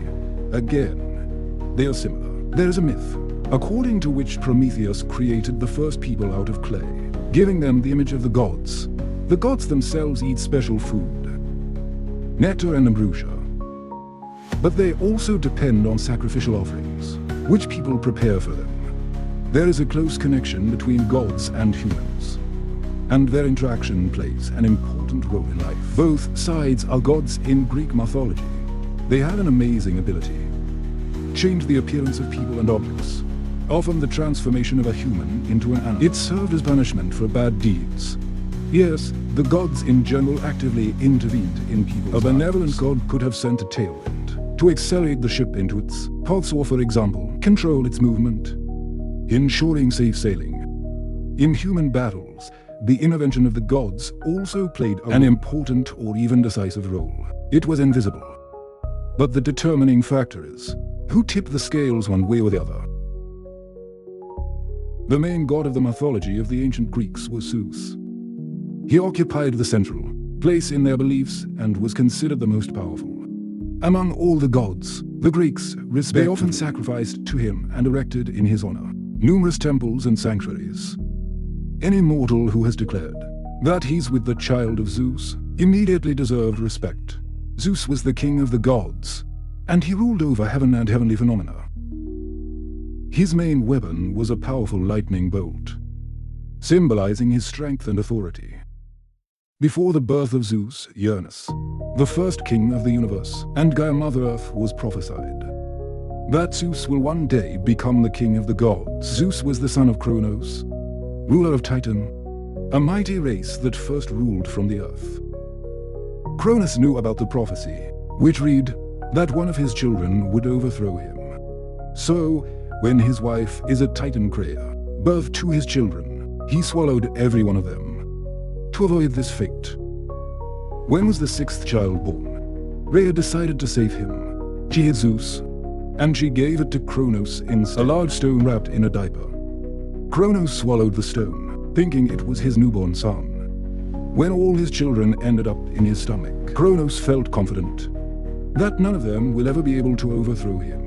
Again, they are similar. There is a myth, according to which Prometheus created the first people out of clay, giving them the image of the gods. The gods themselves eat special food, nectar and ambrosia. But they also depend on sacrificial offerings, which people prepare for them. There is a close connection between gods and humans, and their interaction plays an important role in life. Both sides are gods in Greek mythology. They have an amazing ability. Change the appearance of people and objects. Often the transformation of a human into an animal. It served as punishment for bad deeds. Yes, the gods in general actively intervened in people's lives. A benevolent god could have sent a tailwind to accelerate the ship into its paths or, for example, control its movement, ensuring safe sailing. In human battles, the intervention of the gods also played an important or even decisive role. It was invisible. But the determining factor is who tipped the scales one way or the other. The main god of the mythology of the ancient Greeks was Zeus. He occupied the central place in their beliefs and was considered the most powerful. Among all the gods, the Greeks they often sacrificed to him and erected in his honor numerous temples and sanctuaries. Any mortal who has declared that he's with the child of Zeus immediately deserved respect. Zeus was the king of the gods, and he ruled over heaven and heavenly phenomena. His main weapon was a powerful lightning bolt, symbolizing his strength and authority. Before the birth of Zeus, Uranus, the first king of the universe, and Gaia Mother Earth was prophesied that Zeus will one day become the king of the gods. Zeus was the son of Cronos, ruler of Titan, a mighty race that first ruled from the earth. Cronos knew about the prophecy, which read that one of his children would overthrow him. So, when his wife is a Titan Rhea birth to his children, he swallowed every one of them to avoid this fate. When was the sixth child born, Rhea decided to save him. She hid Zeus, and she gave it to Cronos instead, a large stone wrapped in a diaper. Cronos swallowed the stone, thinking it was his newborn son. When all his children ended up in his stomach, Cronos felt confident that none of them will ever be able to overthrow him.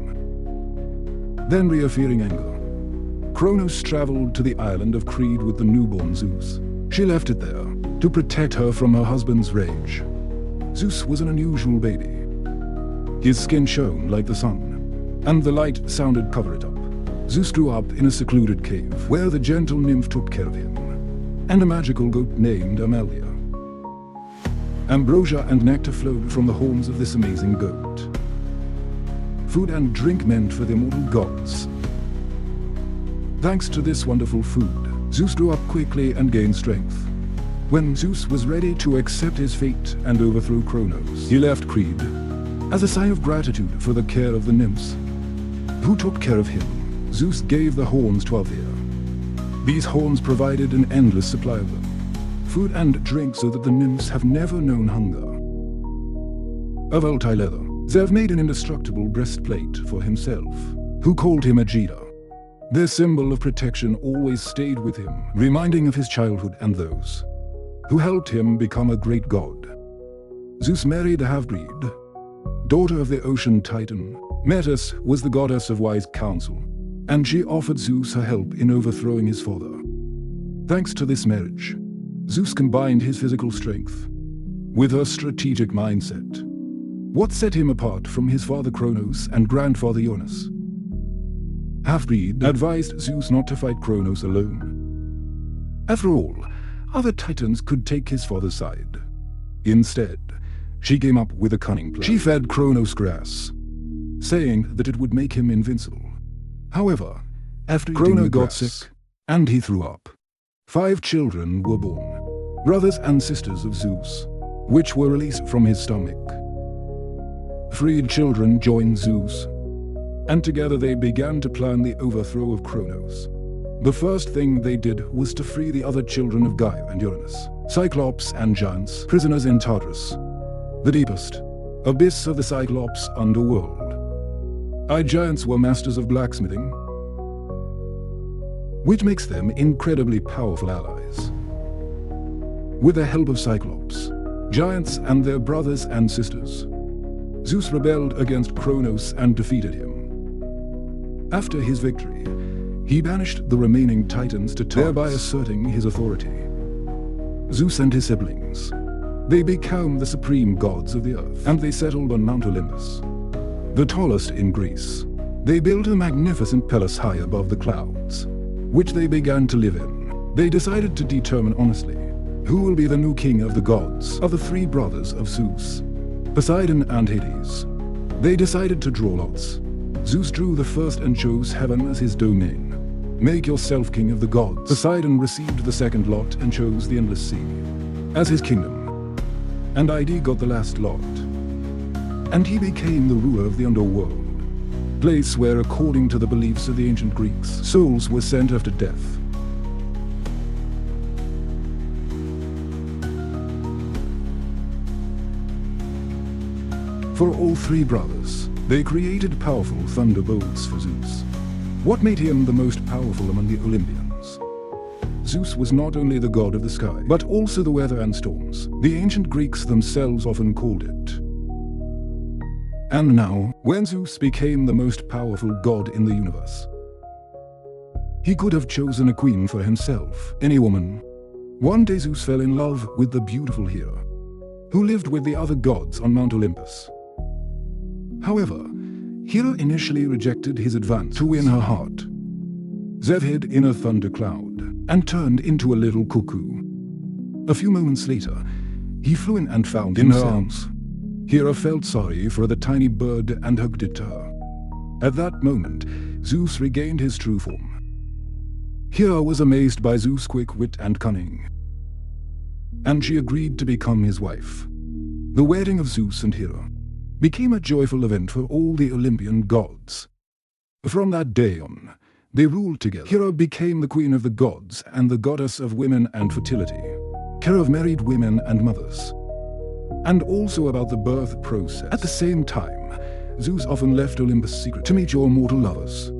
Then, fearing anger, Cronos traveled to the island of Crete with the newborn Zeus. She left it there to protect her from her husband's rage. Zeus was an unusual baby. His skin shone like the sun, and the light sounded cover it up. Zeus grew up in a secluded cave where the gentle nymph took care of him, and a magical goat named Amelia. Ambrosia and nectar flowed from the horns of this amazing goat. Food and drink meant for the immortal gods. Thanks to this wonderful food, Zeus grew up quickly and gained strength. When Zeus was ready to accept his fate and overthrow Cronos, he left Crete as a sign of gratitude for the care of the nymphs who took care of him. Zeus gave the horns to Athena. These horns provided an endless supply of them, food and drink, so that the nymphs have never known hunger. Of altai leather, Zeus made an indestructible breastplate for himself, who called him Agita. Their symbol of protection always stayed with him, reminding of his childhood and those who helped him become a great god. Zeus married a half-breed, daughter of the ocean titan. Metis was the goddess of wise counsel, and she offered Zeus her help in overthrowing his father. Thanks to this marriage, Zeus combined his physical strength with her strategic mindset. What set him apart from his father Kronos and grandfather Uranus? Half-breed advised Zeus not to fight Kronos alone. After all, other titans could take his father's side. Instead, she came up with a cunning plan. She fed Kronos grass, saying that it would make him invincible. However, after Kronos got sick, and he threw up, 5 children were born, brothers and sisters of Zeus, which were released from his stomach. Freed children joined Zeus, and together they began to plan the overthrow of Kronos. The first thing they did was to free the other children of Gaia and Uranus, Cyclops and giants, prisoners in Tartarus, the deepest abyss of the Cyclops underworld. Giants were masters of blacksmithing, which makes them incredibly powerful allies. With the help of Cyclops, giants and their brothers and sisters, Zeus rebelled against Kronos and defeated him. After his victory, he banished the remaining titans to Tartarus, thereby asserting his authority. Zeus and his siblings, they became the supreme gods of the earth, and they settled on Mount Olympus, the tallest in Greece. They built a magnificent palace high above the clouds, which they began to live in. They decided to determine honestly who will be the new king of the gods of the 3 brothers of Zeus, Poseidon and Hades. They decided to draw lots. Zeus drew the first and chose heaven as his domain. Make yourself king of the gods. Poseidon received the second lot and chose the endless sea as his kingdom. And Id got the last lot, and he became the ruler of the underworld, place where, according to the beliefs of the ancient Greeks, souls were sent after death. For all 3 brothers, they created powerful thunderbolts for Zeus. What made him the most powerful among the Olympians? Zeus was not only the god of the sky, but also the weather and storms. The ancient Greeks themselves often called it. And now, when Zeus became the most powerful god in the universe, he could have chosen a queen for himself, any woman. One day Zeus fell in love with the beautiful Hera, who lived with the other gods on Mount Olympus. However, Hera initially rejected his advance to win her heart. Zeus hid in a thundercloud and turned into a little cuckoo. A few moments later, he flew in and found in her arms. Hera felt sorry for the tiny bird and hugged it to her. At that moment, Zeus regained his true form. Hera was amazed by Zeus' quick wit and cunning, and she agreed to become his wife. The wedding of Zeus and Hera became a joyful event for all the Olympian gods. From that day on, they ruled together. Hera became the queen of the gods and the goddess of women and fertility, care of married women and mothers, and also about the birth process. At the same time, Zeus often left Olympus secret to meet your mortal lovers.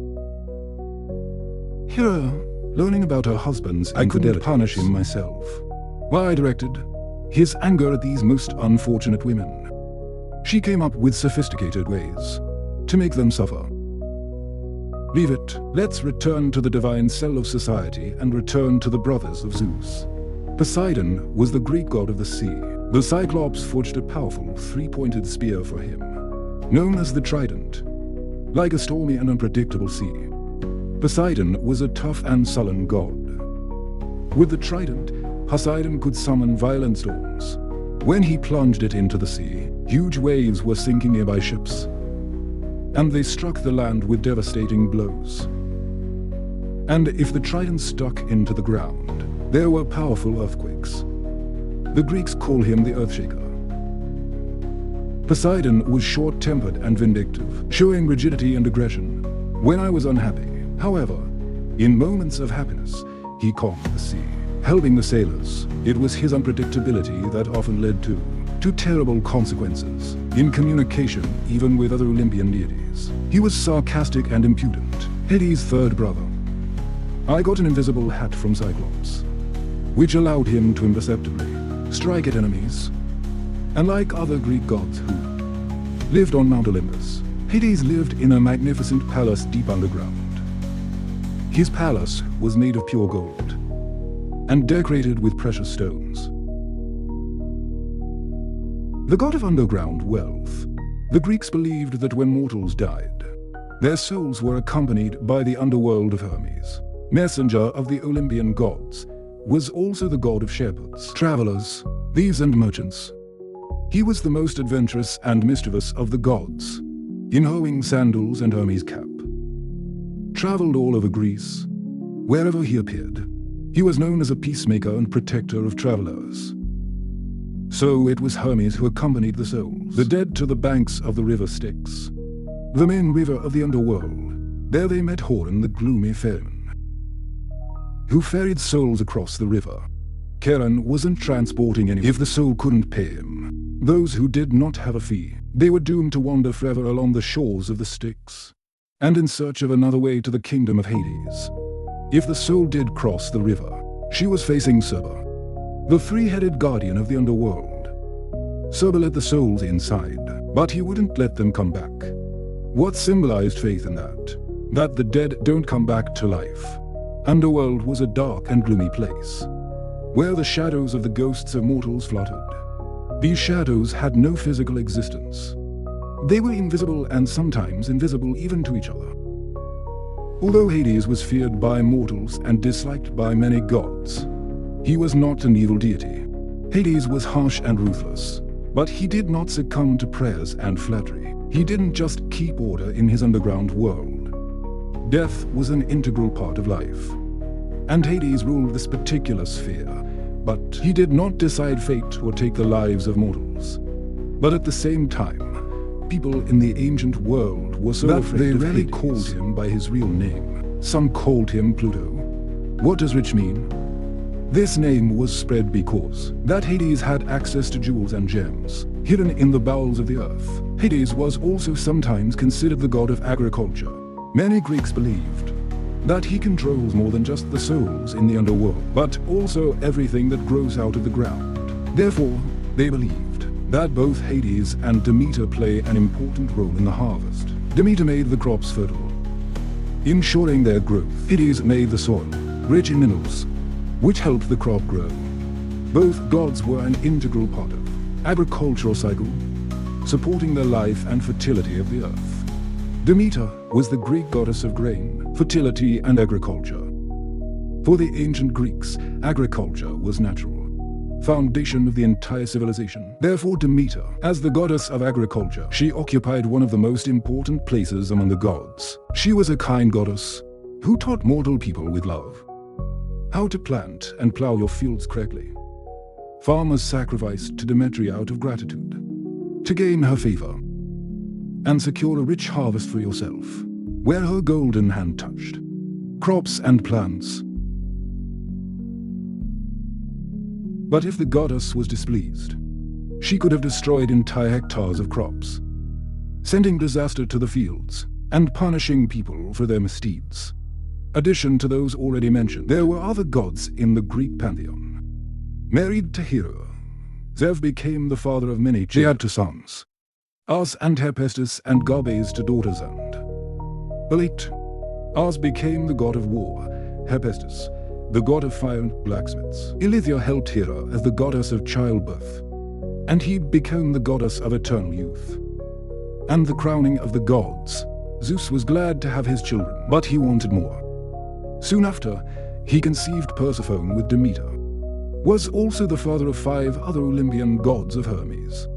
Hera, learning about her husband's infidelity, I couldn't punish him myself. Why I directed his anger at these most unfortunate women. She came up with sophisticated ways to make them suffer. Leave it. Let's return to the divine cell of society and return to the brothers of Zeus. Poseidon was the Greek god of the sea. The Cyclops forged a powerful 3-pointed spear for him, known as the trident. Like a stormy and unpredictable sea, Poseidon was a tough and sullen god. With the trident, Poseidon could summon violent storms. When he plunged it into the sea, huge waves were sinking nearby ships, and they struck the land with devastating blows. And if the trident stuck into the ground, there were powerful earthquakes. The Greeks call him the Earthshaker. Poseidon was short-tempered and vindictive, showing rigidity and aggression when I was unhappy. However, in moments of happiness, he calmed the sea, helping the sailors. It was his unpredictability that often led to terrible consequences in communication, even with other Olympian deities. He was sarcastic and impudent, Hades' 3rd brother. I got an invisible hat from Cyclops, which allowed him to imperceptibly strike at enemies. And like other Greek gods who lived on Mount Olympus, Hades lived in a magnificent palace deep underground. His palace was made of pure gold and decorated with precious stones. The god of underground wealth, the Greeks believed that when mortals died, their souls were accompanied by the underworld of Hermes, messenger of the Olympian gods, was also the god of shepherds, travelers, thieves and merchants. He was the most adventurous and mischievous of the gods, in hoeing sandals and Hermes' cap. Traveled all over Greece, wherever he appeared, he was known as a peacemaker and protector of travelers. So it was Hermes who accompanied the souls, the dead, to the banks of the river Styx, the main river of the underworld. There they met Horan, the gloomy ferryman, who ferried souls across the river. Charon wasn't transporting anyone if the soul couldn't pay him. Those who did not have a fee, they were doomed to wander forever along the shores of the Styx, and in search of another way to the kingdom of Hades. If the soul did cross the river, she was facing Cerber, the three-headed guardian of the underworld. Cerber let the souls inside, but he wouldn't let them come back. What symbolized faith in that? That the dead don't come back to life. Underworld was a dark and gloomy place, where the shadows of the ghosts of mortals fluttered. These shadows had no physical existence. They were invisible and sometimes invisible even to each other. Although Hades was feared by mortals and disliked by many gods, he was not an evil deity. Hades was harsh and ruthless, but he did not succumb to prayers and flattery. He didn't just keep order in his underground world. Death was an integral part of life, and Hades ruled this particular sphere, but he did not decide fate or take the lives of mortals. But at the same time, people in the ancient world were so afraid they rarely called him by his real name. Some called him Pluto. What does rich mean? This name was spread because that Hades had access to jewels and gems hidden in the bowels of the earth. Hades was also sometimes considered the god of agriculture. Many Greeks believed that he controls more than just the souls in the underworld, but also everything that grows out of the ground. Therefore, they believed that both Hades and Demeter play an important role in the harvest. Demeter made the crops fertile, ensuring their growth. Hades made the soil rich in minerals, which helped the crop grow. Both gods were an integral part of agricultural cycle, supporting the life and fertility of the earth. Demeter was the Greek goddess of grain, fertility and agriculture. For the ancient Greeks, agriculture was natural, foundation of the entire civilization. Therefore Demeter, as the goddess of agriculture, she occupied one of the most important places among the gods. She was a kind goddess who taught mortal people with love how to plant and plow your fields correctly. Farmers sacrificed to Demeter out of gratitude, to gain her favor, and secure a rich harvest for yourself, where her golden hand touched crops and plants. But if the goddess was displeased, she could have destroyed entire hectares of crops, sending disaster to the fields and punishing people for their misdeeds. Addition to those already mentioned, there were other gods in the Greek pantheon. Married to Hera, Zeus became the father of many children. They had two sons, Ars and Hephaestus, and Gabes two daughters, and Elate. Ars became the god of war, Hephaestus the god of fire and blacksmiths. Ilithyia helped Hera as the goddess of childbirth, and he became the goddess of eternal youth. And the crowning of the gods, Zeus was glad to have his children, but he wanted more. Soon after, he conceived Persephone with Demeter, was also the father of 5 other Olympian gods of Hermes,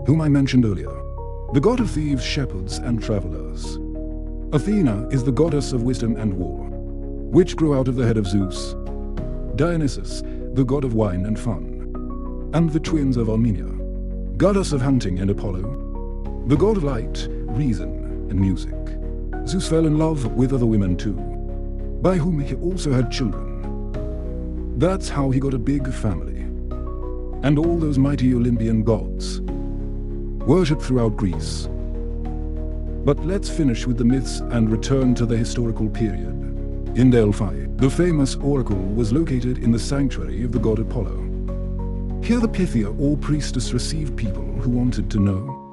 whom I mentioned earlier, the god of thieves, shepherds, and travelers. Athena is the goddess of wisdom and war, which grew out of the head of Zeus. Dionysus, the god of wine and fun, and the twins of Armenia, goddess of hunting, and Apollo, the god of light, reason, and music. Zeus fell in love with other women too, by whom he also had children. That's how he got a big family. And all those mighty Olympian gods, worshipped throughout Greece. But let's finish with the myths and return to the historical period. In Delphi, the famous oracle was located in the sanctuary of the god Apollo. Here the Pythia or priestess received people who wanted to know.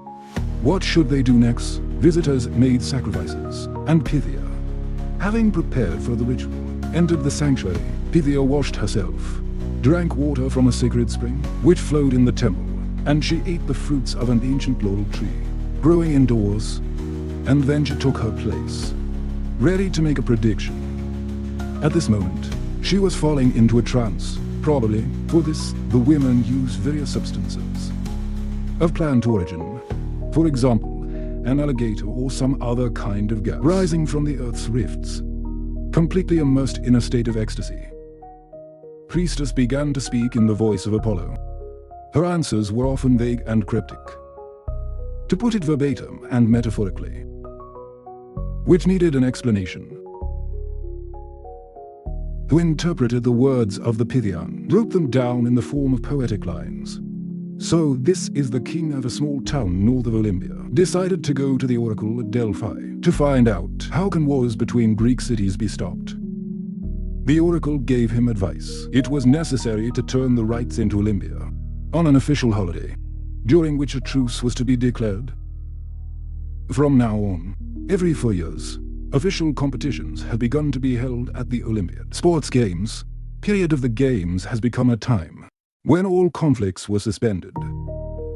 What should they do next? Visitors made sacrifices, and Pythia, having prepared for the ritual, entered the sanctuary. Pythia washed herself, drank water from a sacred spring, which flowed in the temple, and she ate the fruits of an ancient laurel tree, growing indoors, and then she took her place, ready to make a prediction. At this moment, she was falling into a trance. Probably, for this, the women used various substances of plant origin. For example, an alligator or some other kind of gas rising from the earth's rifts, completely immersed in a state of ecstasy. Priestess began to speak in the voice of Apollo. Her answers were often vague and cryptic, to put it verbatim and metaphorically, which needed an explanation. Who interpreted the words of the Pythian, wrote them down in the form of poetic lines. So this is the king of a small town north of Olympia, decided to go to the oracle at Delphi to find out how can wars between Greek cities be stopped. The oracle gave him advice. It was necessary to turn the rites into Olympia on an official holiday, during which a truce was to be declared. From now on, every 4 years, official competitions have begun to be held at the Olympiad sports games. Period of the games has become a time when all conflicts were suspended.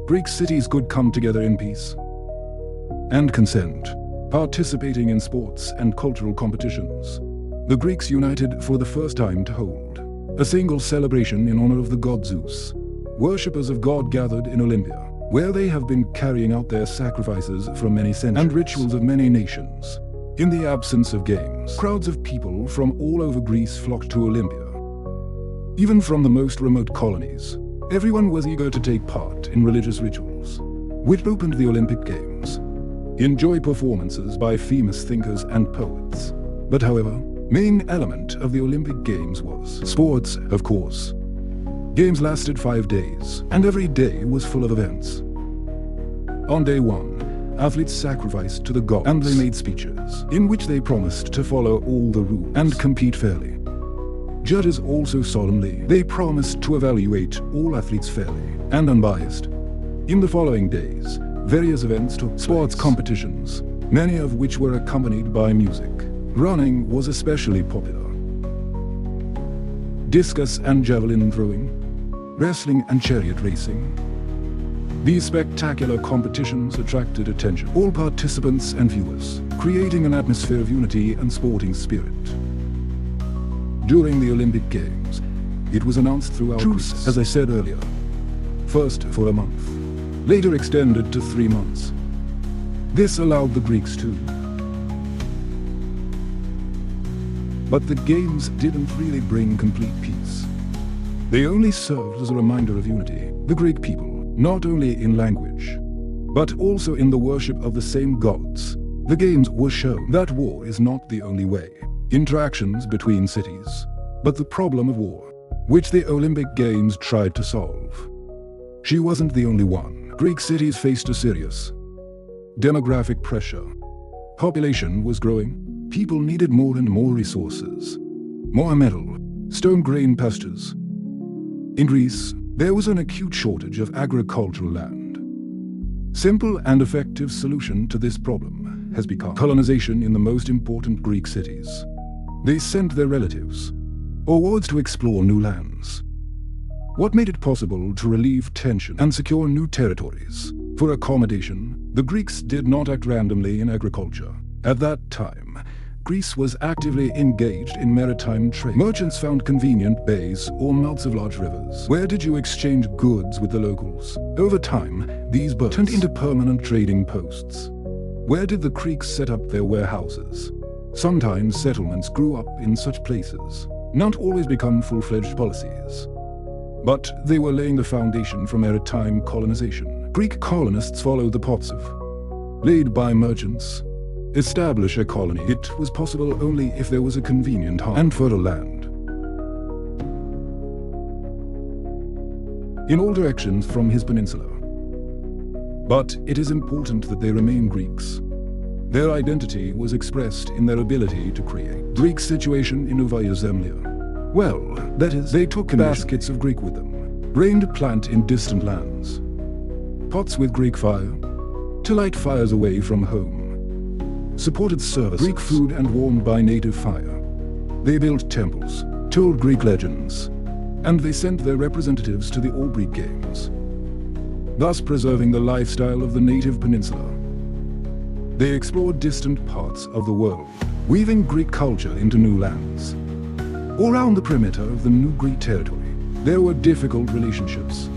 Greek cities could come together in peace and consent, participating in sports and cultural competitions. The Greeks united for the first time to hold a single celebration in honor of the god Zeus. Worshippers of God gathered in Olympia, where they have been carrying out their sacrifices from many centuries and rituals of many nations. In the absence of games, crowds of people from all over Greece flocked to Olympia. Even from the most remote colonies, everyone was eager to take part in religious rituals, which opened the Olympic Games. Enjoy performances by famous thinkers and poets. But however, main element of the Olympic Games was sports, of course. Games lasted 5 days, and every day was full of events. On day 1, athletes sacrificed to the gods, and they made speeches, in which they promised to follow all the rules and compete fairly. Judges also solemnly, they promised to evaluate all athletes fairly and unbiased. In the following days, various events took place. Sports competitions, many of which were accompanied by music. Running was especially popular. Discus and javelin throwing, wrestling and chariot racing. These spectacular competitions attracted attention, all participants and viewers, creating an atmosphere of unity and sporting spirit. During the Olympic Games, it was announced throughout Greece, as I said earlier, first for a month, later extended to 3 months. This allowed the Greeks to. But the Games didn't really bring complete peace. They only served as a reminder of unity. The Greek people, not only in language, but also in the worship of the same gods. The Games were shown that war is not the only way. Interactions between cities, but the problem of war, which the Olympic Games tried to solve. She wasn't the only one. Greek cities faced a serious demographic pressure. Population was growing. People needed more and more resources, more metal, stone grain pastures. In Greece, there was an acute shortage of agricultural land. Simple and effective solution to this problem has become colonization in the most important Greek cities. They sent their relatives or wards to explore new lands. What made it possible to relieve tension and secure new territories? For accommodation, the Greeks did not act randomly in agriculture. At that time, Greece was actively engaged in maritime trade. Merchants found convenient bays or mouths of large rivers. Where did you exchange goods with the locals? Over time, these berths turned into permanent trading posts. Where did the Greeks set up their warehouses? Sometimes settlements grew up in such places, not always become full-fledged policies. But they were laying the foundation for maritime colonization. Greek colonists followed the paths laid by merchants. Establish a colony. It was possible only if there was a convenient and fertile land in all directions from his peninsula. But it is important that they remain Greeks. Their identity was expressed in their ability to create. Greek situation in Novaya Zemlya. Well, that is, they took baskets of Greek with them. rained plant in distant lands, pots with Greek fire, to light fires away from home, supported service, Greek food and warmed by native fire. They built temples, told Greek legends, and they sent their representatives to the Aubrey Games, thus preserving the lifestyle of the native peninsula. They explored distant parts of the world, weaving Greek culture into new lands. All around the perimeter of the new Greek territory, there were difficult relationships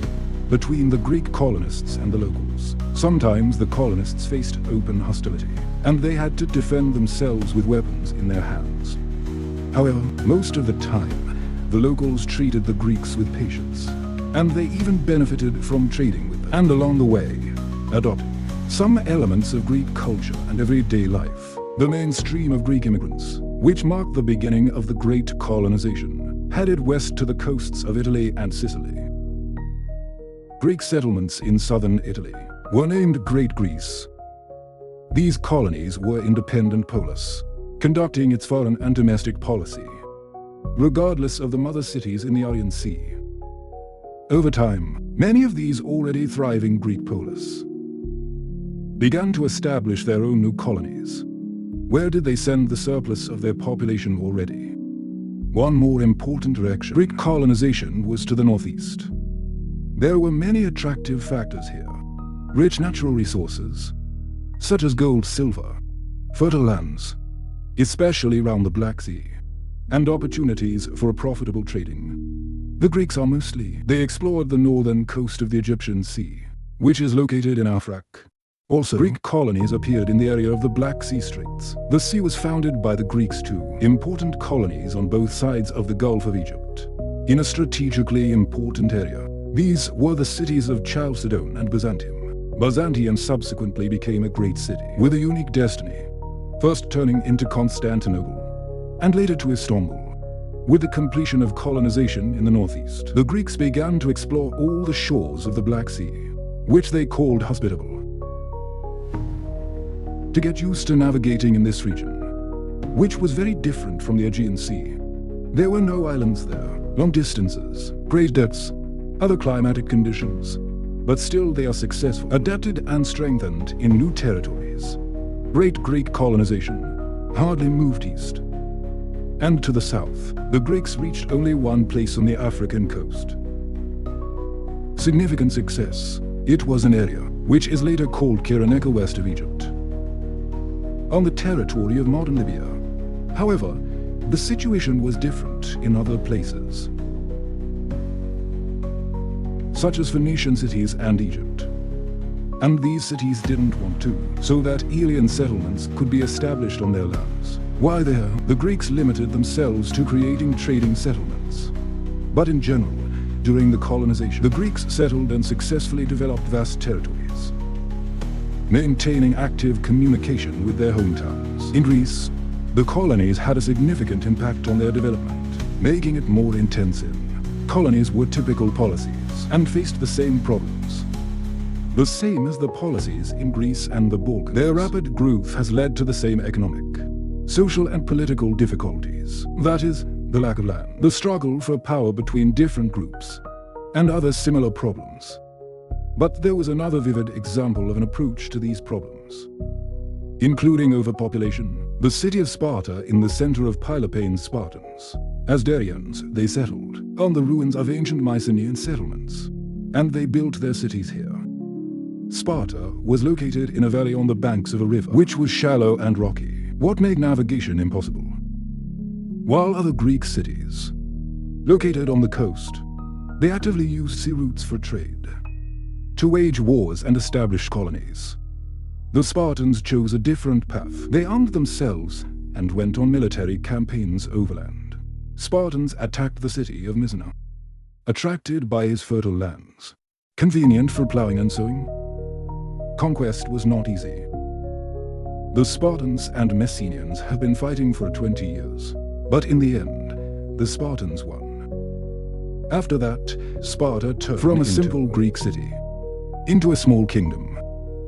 between the Greek colonists and the locals. Sometimes the colonists faced open hostility, and they had to defend themselves with weapons in their hands. However, most of the time, the locals treated the Greeks with patience, and they even benefited from trading with them, and along the way, adopting some elements of Greek culture and everyday life. The mainstream of Greek immigrants, which marked the beginning of the Great Colonization, headed west to the coasts of Italy and Sicily. Greek settlements in southern Italy were named Great Greece. These colonies were independent polis, conducting its foreign and domestic policy, regardless of the mother cities in the Ionian Sea. Over time, many of these already thriving Greek polis began to establish their own new colonies. Where did they send the surplus of their population already? One more important direction, Greek colonization, was to the northeast. There were many attractive factors here. Rich natural resources, such as gold, silver, fertile lands, especially around the Black Sea, and opportunities for profitable trading. The Greeks they explored the northern coast of the Egyptian Sea, which is located in Africa. Also, Greek colonies appeared in the area of the Black Sea Straits. The sea was founded by the Greeks too, important colonies on both sides of the Gulf of Egypt, in a strategically important area. These were the cities of Chalcedon and Byzantium. Byzantium subsequently became a great city with a unique destiny, first turning into Constantinople, and later to Istanbul. With the completion of colonization in the northeast, the Greeks began to explore all the shores of the Black Sea, which they called hospitable. To get used to navigating in this region, which was very different from the Aegean Sea. There were no islands there, long distances, great depths, other climatic conditions, but still they are successful, adapted and strengthened in new territories. Great Greek colonization hardly moved east. And to the south, the Greeks reached only one place on the African coast. Significant success. It was an area which is later called Cyrenaica, west of Egypt, on the territory of modern Libya. However, the situation was different in other places, such as Phoenician cities and Egypt. And these cities didn't want to, so that alien settlements could be established on their lands. While there, the Greeks limited themselves to creating trading settlements. But in general, during the colonization, the Greeks settled and successfully developed vast territories, maintaining active communication with their hometowns. In Greece, the colonies had a significant impact on their development, making it more intensive. Colonies were typical policies and faced the same problems, the same as the policies in Greece and the Balkans. Their rapid growth has led to the same economic, social and political difficulties. That is, the lack of land, the struggle for power between different groups, and other similar problems. But there was another vivid example of an approach to these problems, including overpopulation. The city of Sparta in the center of Peloponnesian Spartans. As Darians, they settled on the ruins of ancient Mycenaean settlements, and they built their cities here. Sparta was located in a valley on the banks of a river, which was shallow and rocky, what made navigation impossible. While other Greek cities, located on the coast, they actively used sea routes for trade, to wage wars and establish colonies. The Spartans chose a different path. They armed themselves and went on military campaigns overland. Spartans attacked the city of Mycenae, attracted by his fertile lands, convenient for plowing and sowing. Conquest was not easy. The Spartans and Messenians have been fighting for 20 years, but in the end, the Spartans won. After that, Sparta turned from a simple Greek city into a small kingdom.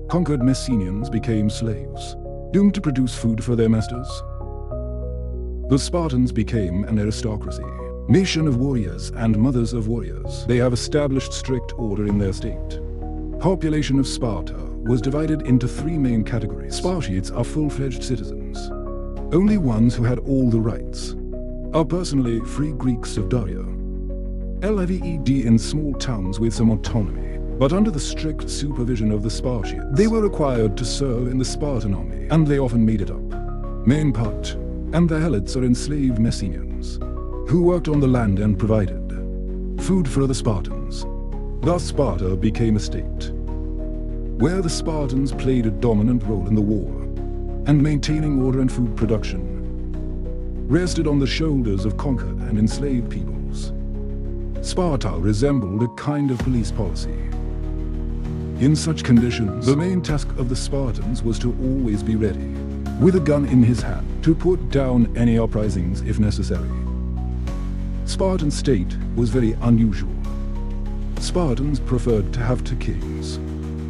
Conquered Messenians became slaves, doomed to produce food for their masters. The Spartans became an aristocracy, nation of warriors and mothers of warriors. They have established strict order in their state. Population of Sparta was divided into three main categories. Spartiates are full-fledged citizens, only ones who had all the rights, are personally free Greeks of Daria, lived in small towns with some autonomy, but under the strict supervision of the Spartiates. They were required to serve in the Spartan army, and they often made it up. Main part, and the Helots are enslaved Messenians, who worked on the land and provided food for the Spartans. Thus Sparta became a state, where the Spartans played a dominant role in the war, and maintaining order and food production rested on the shoulders of conquered and enslaved peoples. Sparta resembled a kind of police policy. In such conditions, the main task of the Spartans was to always be ready, with a gun in his hand, to put down any uprisings if necessary. Spartan state was very unusual. Spartans preferred to have two kings,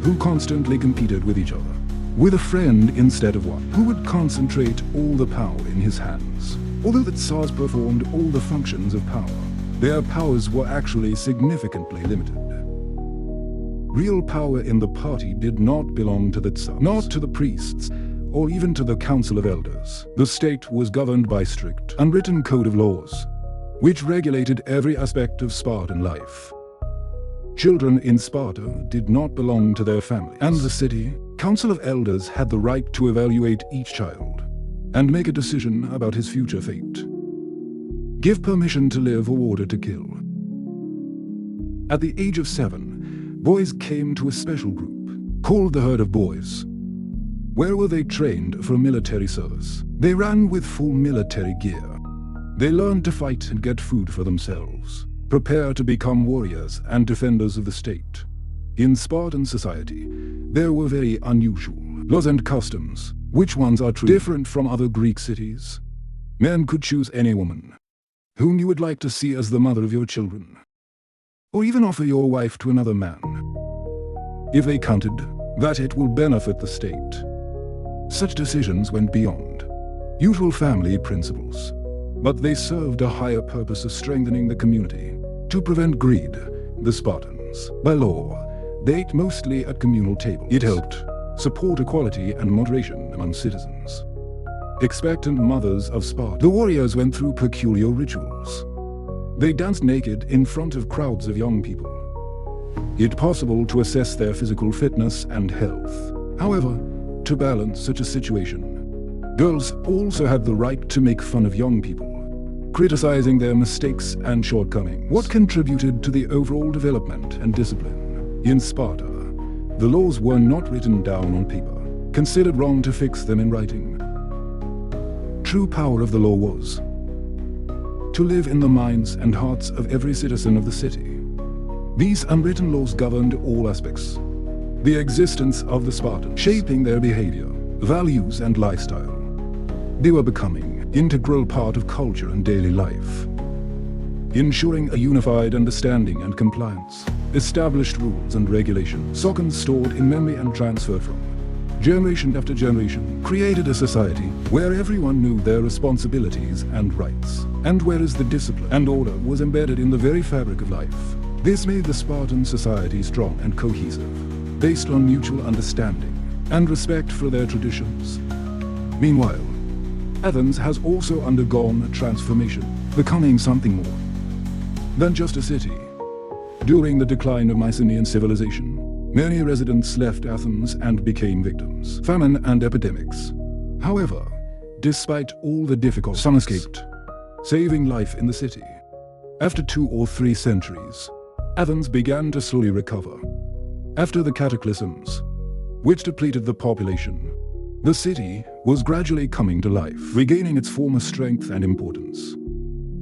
who constantly competed with each other, with a friend instead of one, who would concentrate all the power in his hands. Although the Tsars performed all the functions of power, their powers were actually significantly limited. Real power in the party did not belong to the Tsars, not to the priests, or even to the Council of Elders. The state was governed by strict, unwritten code of laws, which regulated every aspect of Spartan life. Children in Sparta did not belong to their families, and the city Council of Elders had the right to evaluate each child and make a decision about his future fate, give permission to live or order to kill. At the age of 7, boys came to a special group, called the Herd of Boys. Where were they trained for military service? They ran with full military gear. They learned to fight and get food for themselves, prepare to become warriors and defenders of the state. In Spartan society, there were very unusual laws and customs. Which ones are true? Different from other Greek cities. Men could choose any woman, whom you would like to see as the mother of your children, or even offer your wife to another man, if they counted that it will benefit the state. Such decisions went beyond usual family principles, but they served a higher purpose of strengthening the community. To prevent greed, the Spartans, by law, they ate mostly at communal tables. It helped support equality and moderation among citizens. Expectant mothers of Sparta, the warriors went through peculiar rituals. They danced naked in front of crowds of young people. It possible to assess their physical fitness and health. However, to balance such a situation, girls also had the right to make fun of young people, criticizing their mistakes and shortcomings. What contributed to the overall development and discipline? In Sparta, the laws were not written down on paper, considered wrong to fix them in writing. True power of the law was to live in the minds and hearts of every citizen of the city. These unwritten laws governed all aspects, the existence of the Spartans, shaping their behavior, values and lifestyle. They were becoming an integral part of culture and daily life, ensuring a unified understanding and compliance. Established rules and regulations, Socrates stored in memory and transferred from generation after generation, created a society where everyone knew their responsibilities and rights, and whereas the discipline and order was embedded in the very fabric of life. This made the Spartan society strong and cohesive, based on mutual understanding and respect for their traditions. Meanwhile, Athens has also undergone a transformation, becoming something more than just a city. During the decline of Mycenaean civilization, many residents left Athens and became victims, famine and epidemics. However, despite all the difficulties, some escaped, saving life in the city. After 2 or 3 centuries, Athens began to slowly recover. After the cataclysms, which depleted the population, the city was gradually coming to life, regaining its former strength and importance.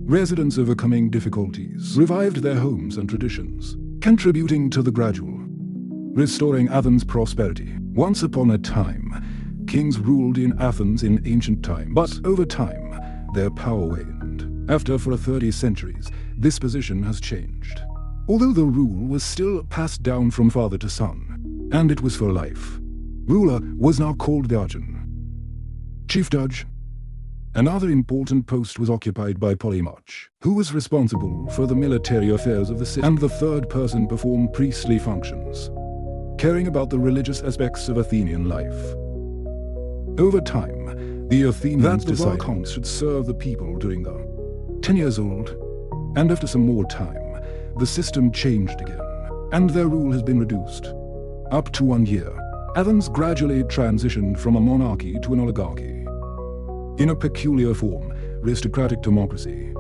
Residents overcoming difficulties revived their homes and traditions, contributing to the gradual restoring Athens' prosperity. Once upon a time, kings ruled in Athens in ancient time, but over time, their power waned. After for 30 centuries, this position has changed. Although the rule was still passed down from father to son, and it was for life, ruler was now called the archon, chief judge, Another important post was occupied by Polemarch, who was responsible for the military affairs of the city, and the third person performed priestly functions, caring about the religious aspects of Athenian life. Over time, the Athenians decided that the archons should serve the people during the 10 years old, and after some more time, the system changed again, and their rule has been reduced. Up to 1 year, Athens gradually transitioned from a monarchy to an oligarchy, in a peculiar form, aristocratic democracy.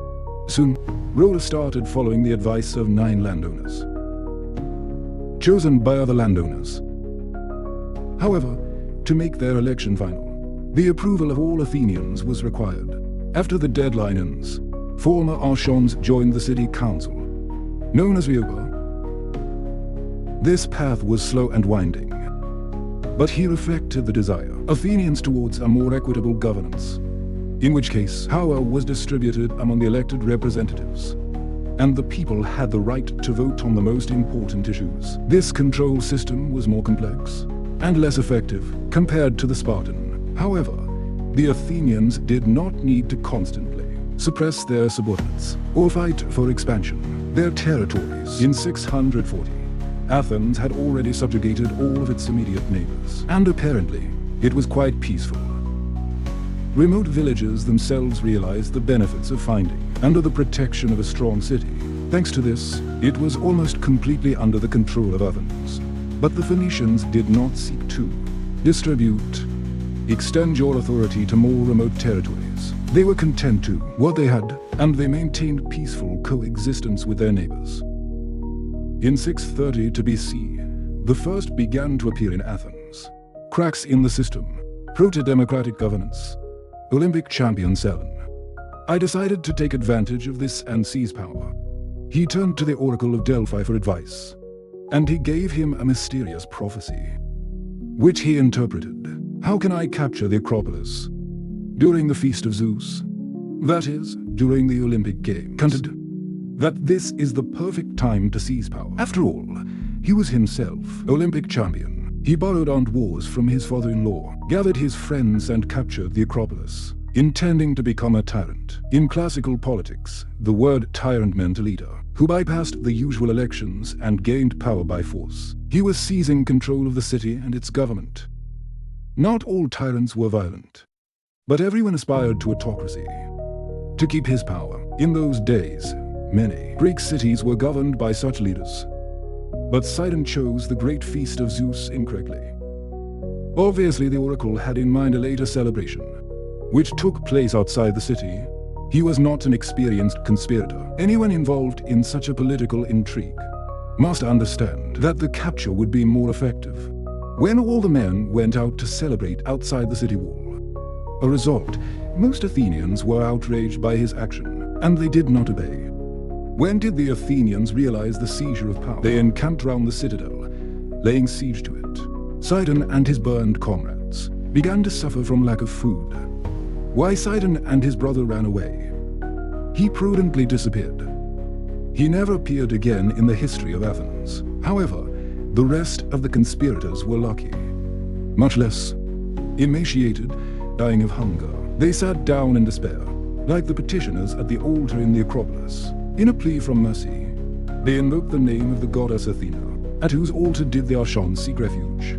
Soon, rulers started following the advice of 9 landowners, chosen by other landowners. However, to make their election final, the approval of all Athenians was required. After the deadline ends, former archons joined the city council, known as Rioba. This path was slow and winding, but he reflected the desire of Athenians towards a more equitable governance, in which case power was distributed among the elected representatives, and the people had the right to vote on the most important issues. This control system was more complex and less effective compared to the Spartan. However, the Athenians did not need to constantly suppress their subordinates or fight for expansion. Their territories. In 640, Athens had already subjugated all of its immediate neighbors, and apparently, it was quite peaceful. Remote villages themselves realized the benefits of finding under the protection of a strong city. Thanks to this, it was almost completely under the control of Athens. But the Phoenicians did not seek to extend your authority to more remote territories. They were content to what they had, and they maintained peaceful coexistence with their neighbors. In 630 to BC, the first began to appear in Athens. Cracks in the system, proto-democratic governance, Olympic champion Selon. I decided to take advantage of this and seize power. He turned to the Oracle of Delphi for advice, and he gave him a mysterious prophecy, which he interpreted. How can I capture the Acropolis during the feast of Zeus? That is, during the Olympic Games. Counted that this is the perfect time to seize power. After all, he was himself Olympic champion. He borrowed armed wars from his father-in-law, gathered his friends and captured the Acropolis, intending to become a tyrant. In classical politics, the word tyrant meant a leader who bypassed the usual elections and gained power by force. He was seizing control of the city and its government. Not all tyrants were violent, but everyone aspired to autocracy, to keep his power. In those days, many Greek cities were governed by such leaders. But Poseidon chose the great feast of Zeus incorrectly. Obviously, the oracle had in mind a later celebration, which took place outside the city. He was not an experienced conspirator. Anyone involved in such a political intrigue must understand that the capture would be more effective when all the men went out to celebrate outside the city wall. A result, most Athenians were outraged by his action, and they did not obey. When did the Athenians realize the seizure of power? They encamped round the citadel, laying siege to it. Poseidon and his burned comrades began to suffer from lack of food. Why Poseidon and his brother ran away? He prudently disappeared. He never appeared again in the history of Athens. However, the rest of the conspirators were lucky. Much less emaciated, dying of hunger. They sat down in despair, like the petitioners at the altar in the Acropolis. In a plea from mercy, they invoked the name of the goddess Athena, at whose altar did the archons seek refuge,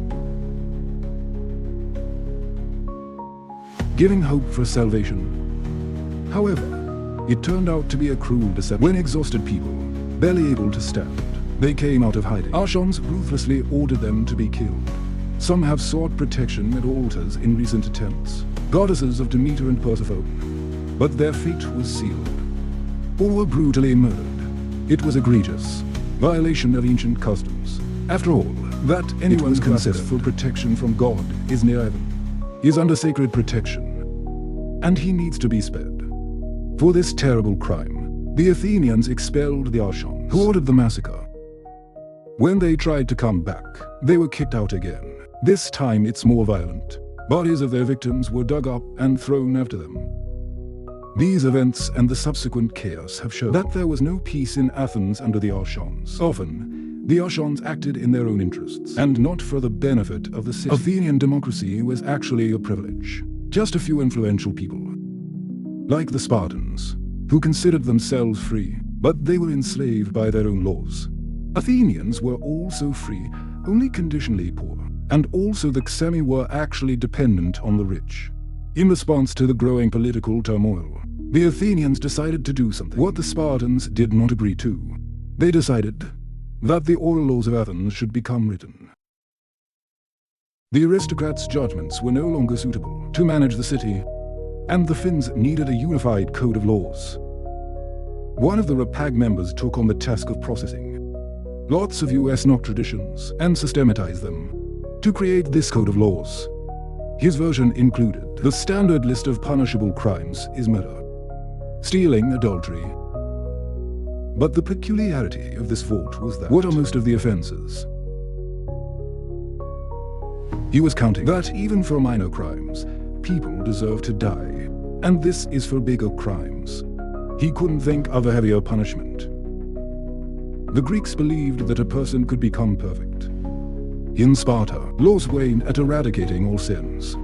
giving hope for salvation. However, it turned out to be a cruel deception. When exhausted people, barely able to stand, they came out of hiding. Archons ruthlessly ordered them to be killed. Some have sought protection at altars in recent attempts, goddesses of Demeter and Persephone, but their fate was sealed. All were brutally murdered. It was egregious violation of ancient customs. After all, that anyone who asks for protection from God is near heaven, is under sacred protection, and he needs to be spared. For this terrible crime, the Athenians expelled the archons, who ordered the massacre. When they tried to come back, they were kicked out again. This time it's more violent. Bodies of their victims were dug up and thrown after them. These events and the subsequent chaos have shown that there was no peace in Athens under the archons. Often, the archons acted in their own interests, and not for the benefit of the city. Athenian democracy was actually a privilege. Just a few influential people like the Spartans, who considered themselves free, but they were enslaved by their own laws. Athenians were also free, only conditionally poor, and also the Xemi were actually dependent on the rich. In response to the growing political turmoil, the Athenians decided to do something what the Spartans did not agree to. They decided that the oral laws of Athens should become written. The aristocrats' judgments were no longer suitable to manage the city, and the Finns needed a unified code of laws. One of the Rapag members took on the task of processing lots of US Nok traditions and systematized them to create this code of laws. His version included the standard list of punishable crimes is murder, stealing, adultery. But the peculiarity of this vault was that what are most of the offenses? He was counting that even for minor crimes, people deserve to die, and this is for bigger crimes. He couldn't think of a heavier punishment. The Greeks believed that a person could become perfect. In Sparta, laws were aimed at eradicating all sins.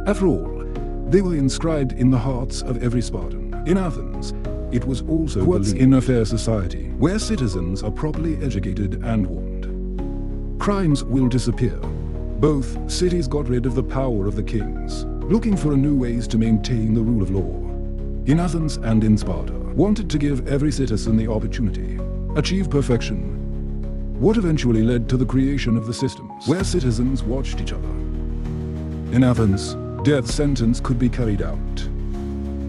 After all, they were inscribed in the hearts of every Spartan. In Athens, it was also believed in a fair society, where citizens are properly educated and warned, crimes will disappear. Both cities got rid of the power of the kings, looking for new ways to maintain the rule of law. In Athens and in Sparta, wanted to give every citizen the opportunity achieve perfection, what eventually led to the creation of the systems where citizens watched each other. In Athens, death sentence could be carried out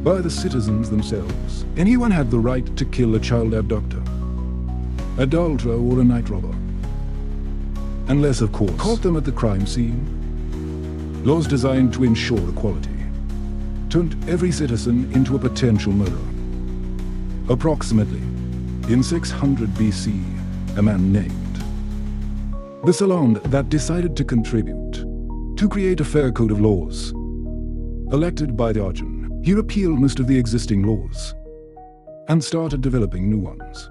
by the citizens themselves. Anyone had the right to kill a child abductor, adulterer, or a night robber, unless, of course, caught them at the crime scene. Laws designed to ensure equality turned every citizen into a potential murderer. Approximately in 600 BC, a man named the Solon that decided to contribute to create a fair code of laws. Elected by the Archon, he repealed most of the existing laws and started developing new ones.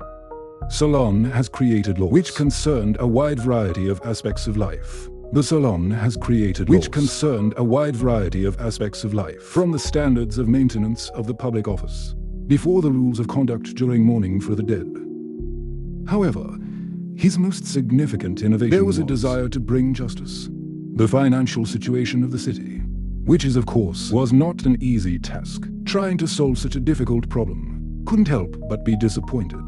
Solon has created laws which concerned a wide variety of aspects of life. The Solon has created laws which concerned a wide variety of aspects of life, from the standards of maintenance of the public office, before the rules of conduct during mourning for the dead. However, his most significant innovation there was a desire to bring justice. The financial situation of the city, which is of course was not an easy task. Trying to solve such a difficult problem couldn't help but be disappointed.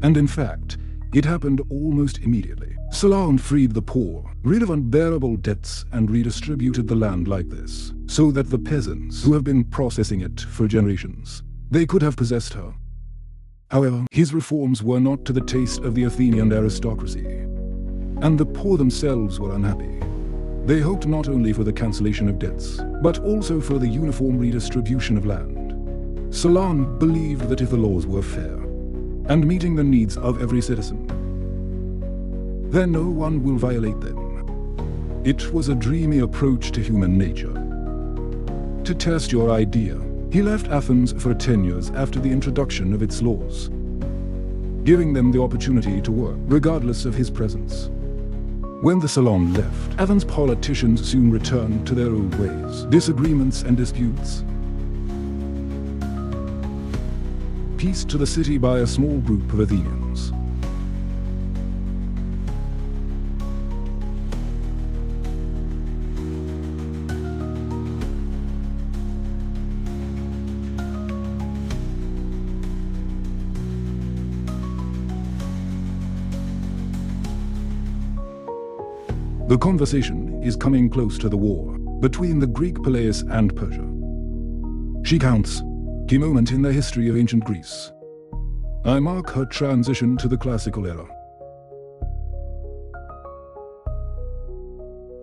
And in fact, it happened almost immediately. Solon freed the poor, rid of unbearable debts, and redistributed the land like this, so that the peasants who have been processing it for generations, they could have possessed her. However, his reforms were not to the taste of the Athenian aristocracy, and the poor themselves were unhappy. They hoped not only for the cancellation of debts, but also for the uniform redistribution of land. Solon believed that if the laws were fair, and meeting the needs of every citizen, then no one will violate them. It was a dreamy approach to human nature. To test your idea, he left Athens for 10 years after the introduction of its laws, giving them the opportunity to work, regardless of his presence. When the Solon left, Athens' politicians soon returned to their old ways, disagreements and disputes. Pieced to the city by a small group of Athenians. The conversation is coming close to the war between the Greek Peleus and Persia. She counts key moment in the history of ancient Greece. I mark her transition to the classical era.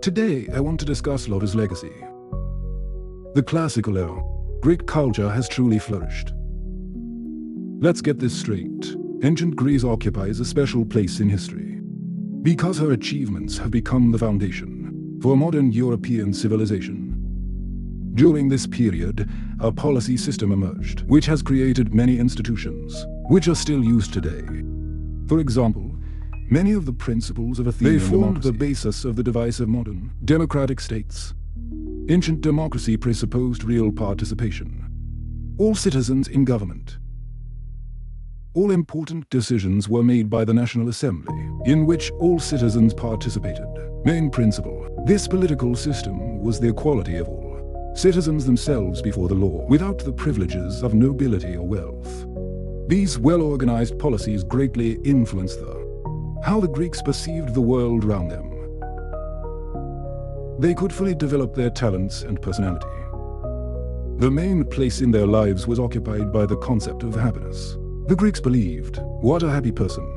Today, I want to discuss Plato's legacy. The classical era, Greek culture has truly flourished. Let's get this straight. Ancient Greece occupies a special place in history, because her achievements have become the foundation for modern European civilization. During this period, a policy system emerged, which has created many institutions, which are still used today. For example, many of the principles of Athenian democracy formed the basis of the device of modern democratic states. Ancient democracy presupposed real participation, All citizens in government. All important decisions were made by the National Assembly, in which all citizens participated. Main principle. This political system was the equality of all citizens themselves before the law, without the privileges of nobility or wealth. These well-organized policies greatly influenced how the Greeks perceived the world around them. They could fully develop their talents and personality. The main place in their lives was occupied by the concept of happiness. The Greeks believed, what a happy person.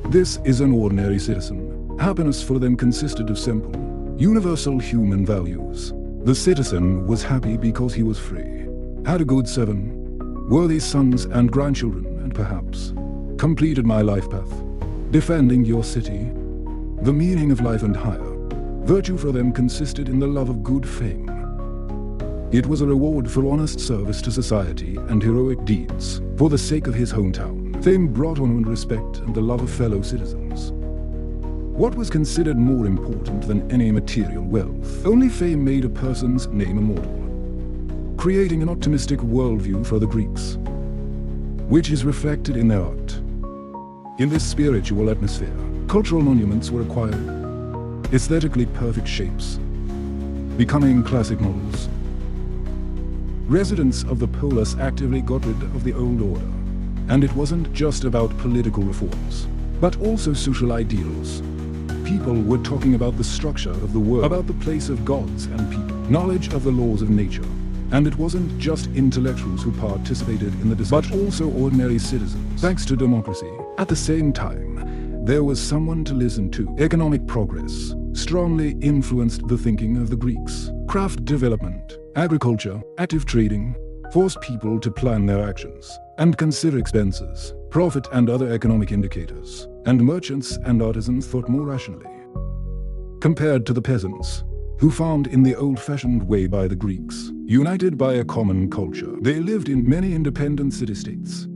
This is an ordinary citizen. Happiness for them consisted of simple, universal human values. The citizen was happy because he was free, had a good servant, worthy sons and grandchildren, and perhaps completed my life path, defending your city. The meaning of life and higher virtue for them consisted in the love of good fame. It was a reward for honest service to society and heroic deeds for the sake of his hometown. Fame brought honor and respect and the love of fellow citizens. What was considered more important than any material wealth? Only fame made a person's name immortal, creating an optimistic worldview for the Greeks, which is reflected in their art. In this spiritual atmosphere, cultural monuments were acquired, aesthetically perfect shapes, becoming classic models. Residents of the polis actively got rid of the old order, and it wasn't just about political reforms, but also social ideals. People were talking about the structure of the world, about the place of gods and people, knowledge of the laws of nature. And it wasn't just intellectuals who participated in the discussion, but also ordinary citizens, thanks to democracy. At the same time, there was someone to listen to. Economic progress strongly influenced the thinking of the Greeks. Craft development, agriculture, active trading forced people to plan their actions and consider expenses, profit and other economic indicators, and merchants and artisans thought more rationally. Compared to the peasants, who farmed in the old-fashioned way by the Greeks, united by a common culture, they lived in many independent city-states.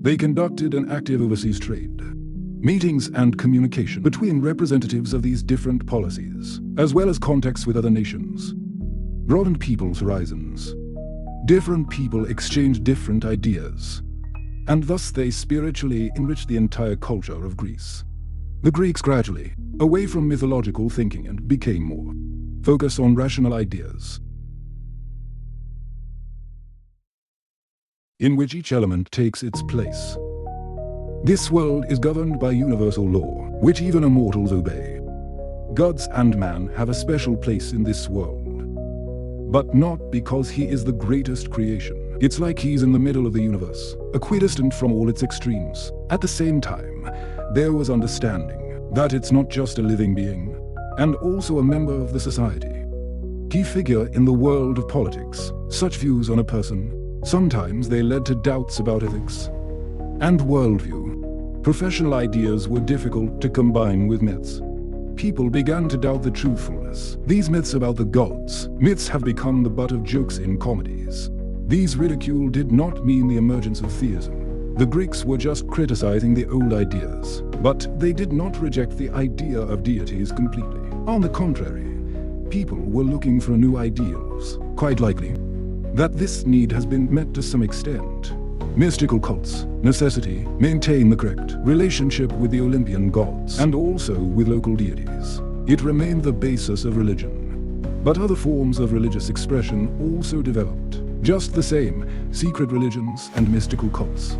They conducted an active overseas trade, meetings and communication between representatives of these different policies, as well as contacts with other nations, broadened people's horizons. Different people exchanged different ideas, and thus they spiritually enriched the entire culture of Greece. The Greeks gradually, away from mythological thinking and became more focused on rational ideas, in which each element takes its place. This world is governed by universal law, which even immortals obey. Gods and man have a special place in this world, but not because he is the greatest creation. It's like he's in the middle of the universe, equidistant from all its extremes. At the same time, there was understanding that it's not just a living being, and also a member of the society. Key figure in the world of politics. Such views on a person, sometimes they led to doubts about ethics and worldview. Professional ideas were difficult to combine with myths. People began to doubt the truthfulness. These myths about the gods, myths have become the butt of jokes in comedies. These ridicule did not mean the emergence of theism. The Greeks were just criticizing the old ideas, but they did not reject the idea of deities completely. On the contrary, people were looking for new ideals. Quite likely that this need has been met to some extent. Mystical cults, necessity, maintain the correct relationship with the Olympian gods and also with local deities. It remained the basis of religion. But other forms of religious expression also developed. Just the same, secret religions and mystical cults.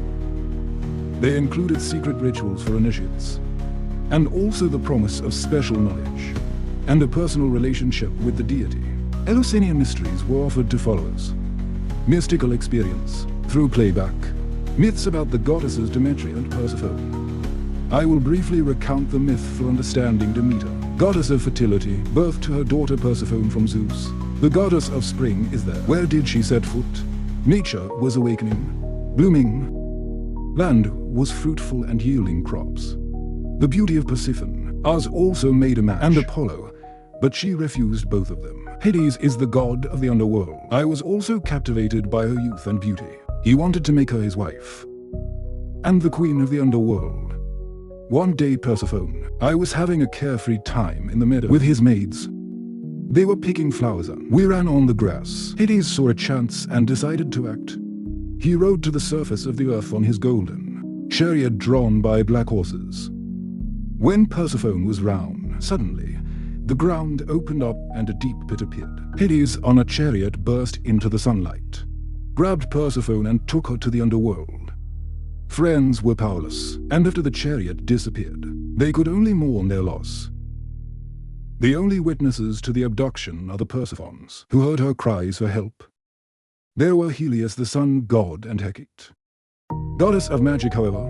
They included secret rituals for initiates, and also the promise of special knowledge and a personal relationship with the deity. Eleusinian mysteries were offered to followers. Mystical experience through playback. Myths about the goddesses Demeter and Persephone. I will briefly recount the myth for understanding Demeter, goddess of fertility, birth to her daughter Persephone from Zeus. The goddess of spring is there. Where did she set foot? Nature was awakening, blooming. Land was fruitful and yielding crops. The beauty of Persephone was also made a match, and Apollo, but she refused both of them. Hades is the god of the underworld. I was also captivated by her youth and beauty. He wanted to make her his wife, and the queen of the underworld. One day Persephone, I was having a carefree time in the meadow with his maids. They were picking flowers and we ran on the grass. Hades saw a chance and decided to act. He rode to the surface of the earth on his golden chariot drawn by black horses. When Persephone was round, suddenly the ground opened up and a deep pit appeared. Hades on a chariot burst into the sunlight, grabbed Persephone and took her to the underworld. Friends were powerless, and after the chariot disappeared, they could only mourn their loss. The only witnesses to the abduction are the Persephons, who heard her cries for help. There were Helios the sun god and Hecate, goddess of magic. However,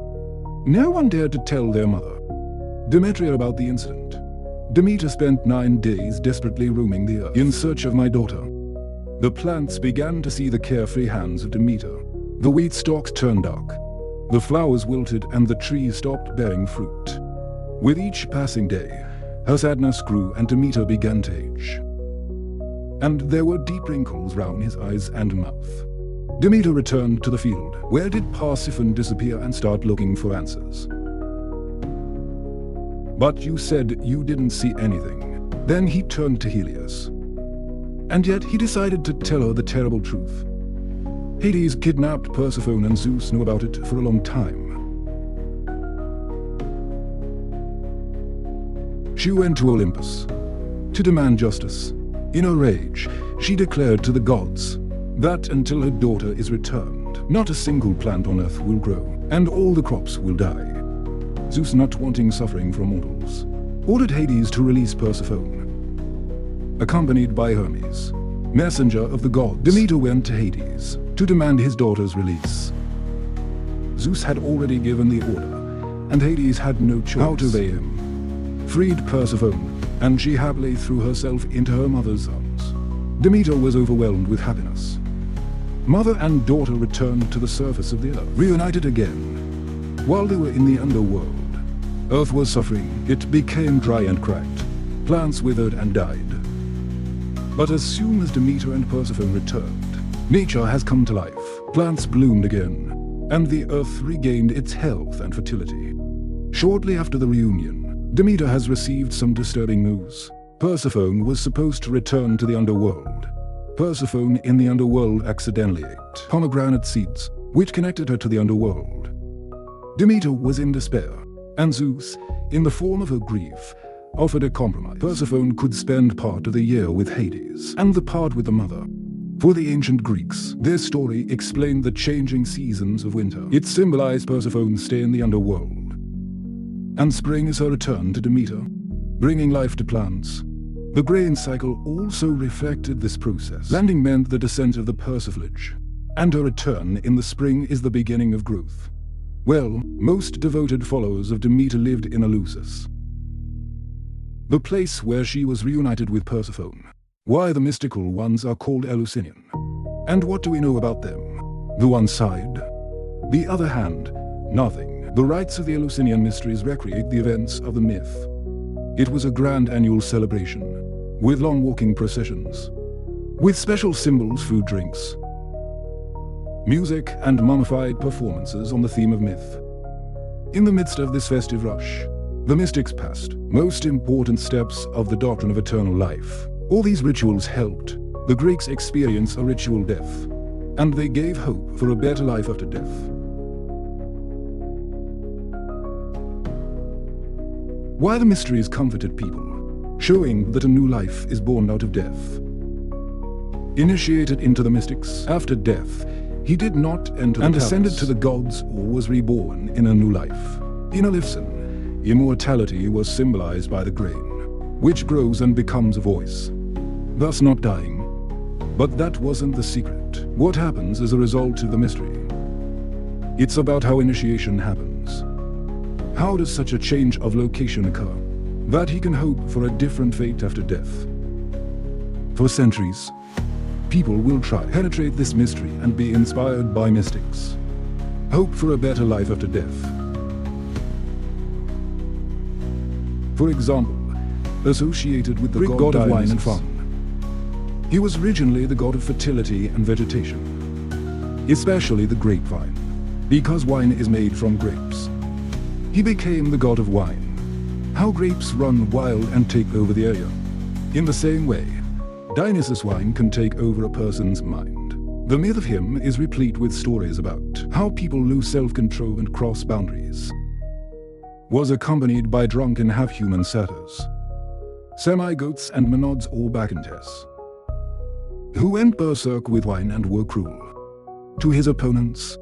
no one dared to tell their mother, Demetria, about the incident. Demeter spent 9 days desperately roaming the earth in search of my daughter. The plants began to see the carefree hands of Demeter. The wheat stalks turned dark, the flowers wilted, and the trees stopped bearing fruit. With each passing day, her sadness grew and Demeter began to age. And there were deep wrinkles round his eyes and mouth. Demeter returned to the field. Where did Persephone disappear and start looking for answers? But you said you didn't see anything. Then he turned to Helios. And yet he decided to tell her the terrible truth. Hades kidnapped Persephone and Zeus knew about it for a long time. She went to Olympus to demand justice. In a rage, she declared to the gods that until her daughter is returned, not a single plant on earth will grow, and all the crops will die. Zeus, not wanting suffering from mortals, ordered Hades to release Persephone. Accompanied by Hermes, messenger of the gods, Demeter went to Hades to demand his daughter's release. Zeus had already given the order, and Hades had no choice how to obey him. Freed Persephone, and she happily threw herself into her mother's arms. Demeter was overwhelmed with happiness. Mother and daughter returned to the surface of the earth, reunited again. While they were in the underworld, earth was suffering. It became dry and cracked. Plants withered and died. But as soon as Demeter and Persephone returned, nature has come to life. Plants bloomed again, and the earth regained its health and fertility. Shortly after the reunion, Demeter has received some disturbing news. Persephone was supposed to return to the underworld. Persephone in the underworld accidentally ate pomegranate seeds, which connected her to the underworld. Demeter was in despair, and Zeus, in the form of her grief, offered a compromise. Persephone could spend part of the year with Hades, and the part with the mother. For the ancient Greeks, their story explained the changing seasons of winter. It symbolized Persephone's stay in the underworld. And spring is her return to Demeter, bringing life to plants. The grain cycle also reflected this process. Landing meant the descent of the persiflage, and her return in the spring is the beginning of growth. Well, most devoted followers of Demeter lived in Eleusis, the place where she was reunited with Persephone. Why the mystical ones are called Eleusinian. And what do we know about them? The one side. The other hand, nothing. The rites of the Eleusinian mysteries recreate the events of the myth. It was a grand annual celebration, with long walking processions, with special symbols, food, drinks, music, and mummified performances on the theme of myth. In the midst of this festive rush, the mystics passed most important steps of the doctrine of eternal life. All these rituals helped the Greeks experience a ritual death, and they gave hope for a better life after death. Why the mysteries comforted people, showing that a new life is born out of death. Initiated into the mystics after death, he did not enter and ascended to the gods or was reborn in a new life. In Olympson, immortality was symbolized by the grain, which grows and becomes a voice, thus not dying. But that wasn't the secret. What happens as a result of the mystery? It's about how initiation happens. How does such a change of location occur, that he can hope for a different fate after death? For centuries, people will try to penetrate this mystery and be inspired by mystics. Hope for a better life after death. For example, associated with the Greek god of wine and fun. He was originally the god of fertility and vegetation, especially the grapevine, because wine is made from grapes. He became the god of wine. How grapes run wild and take over the area. In the same way, Dionysus wine can take over a person's mind. The myth of him is replete with stories about how people lose self-control and cross boundaries. Was accompanied by drunken half-human satyrs, semi-goats and monods or bacchantes, who went berserk with wine and were cruel to his opponents.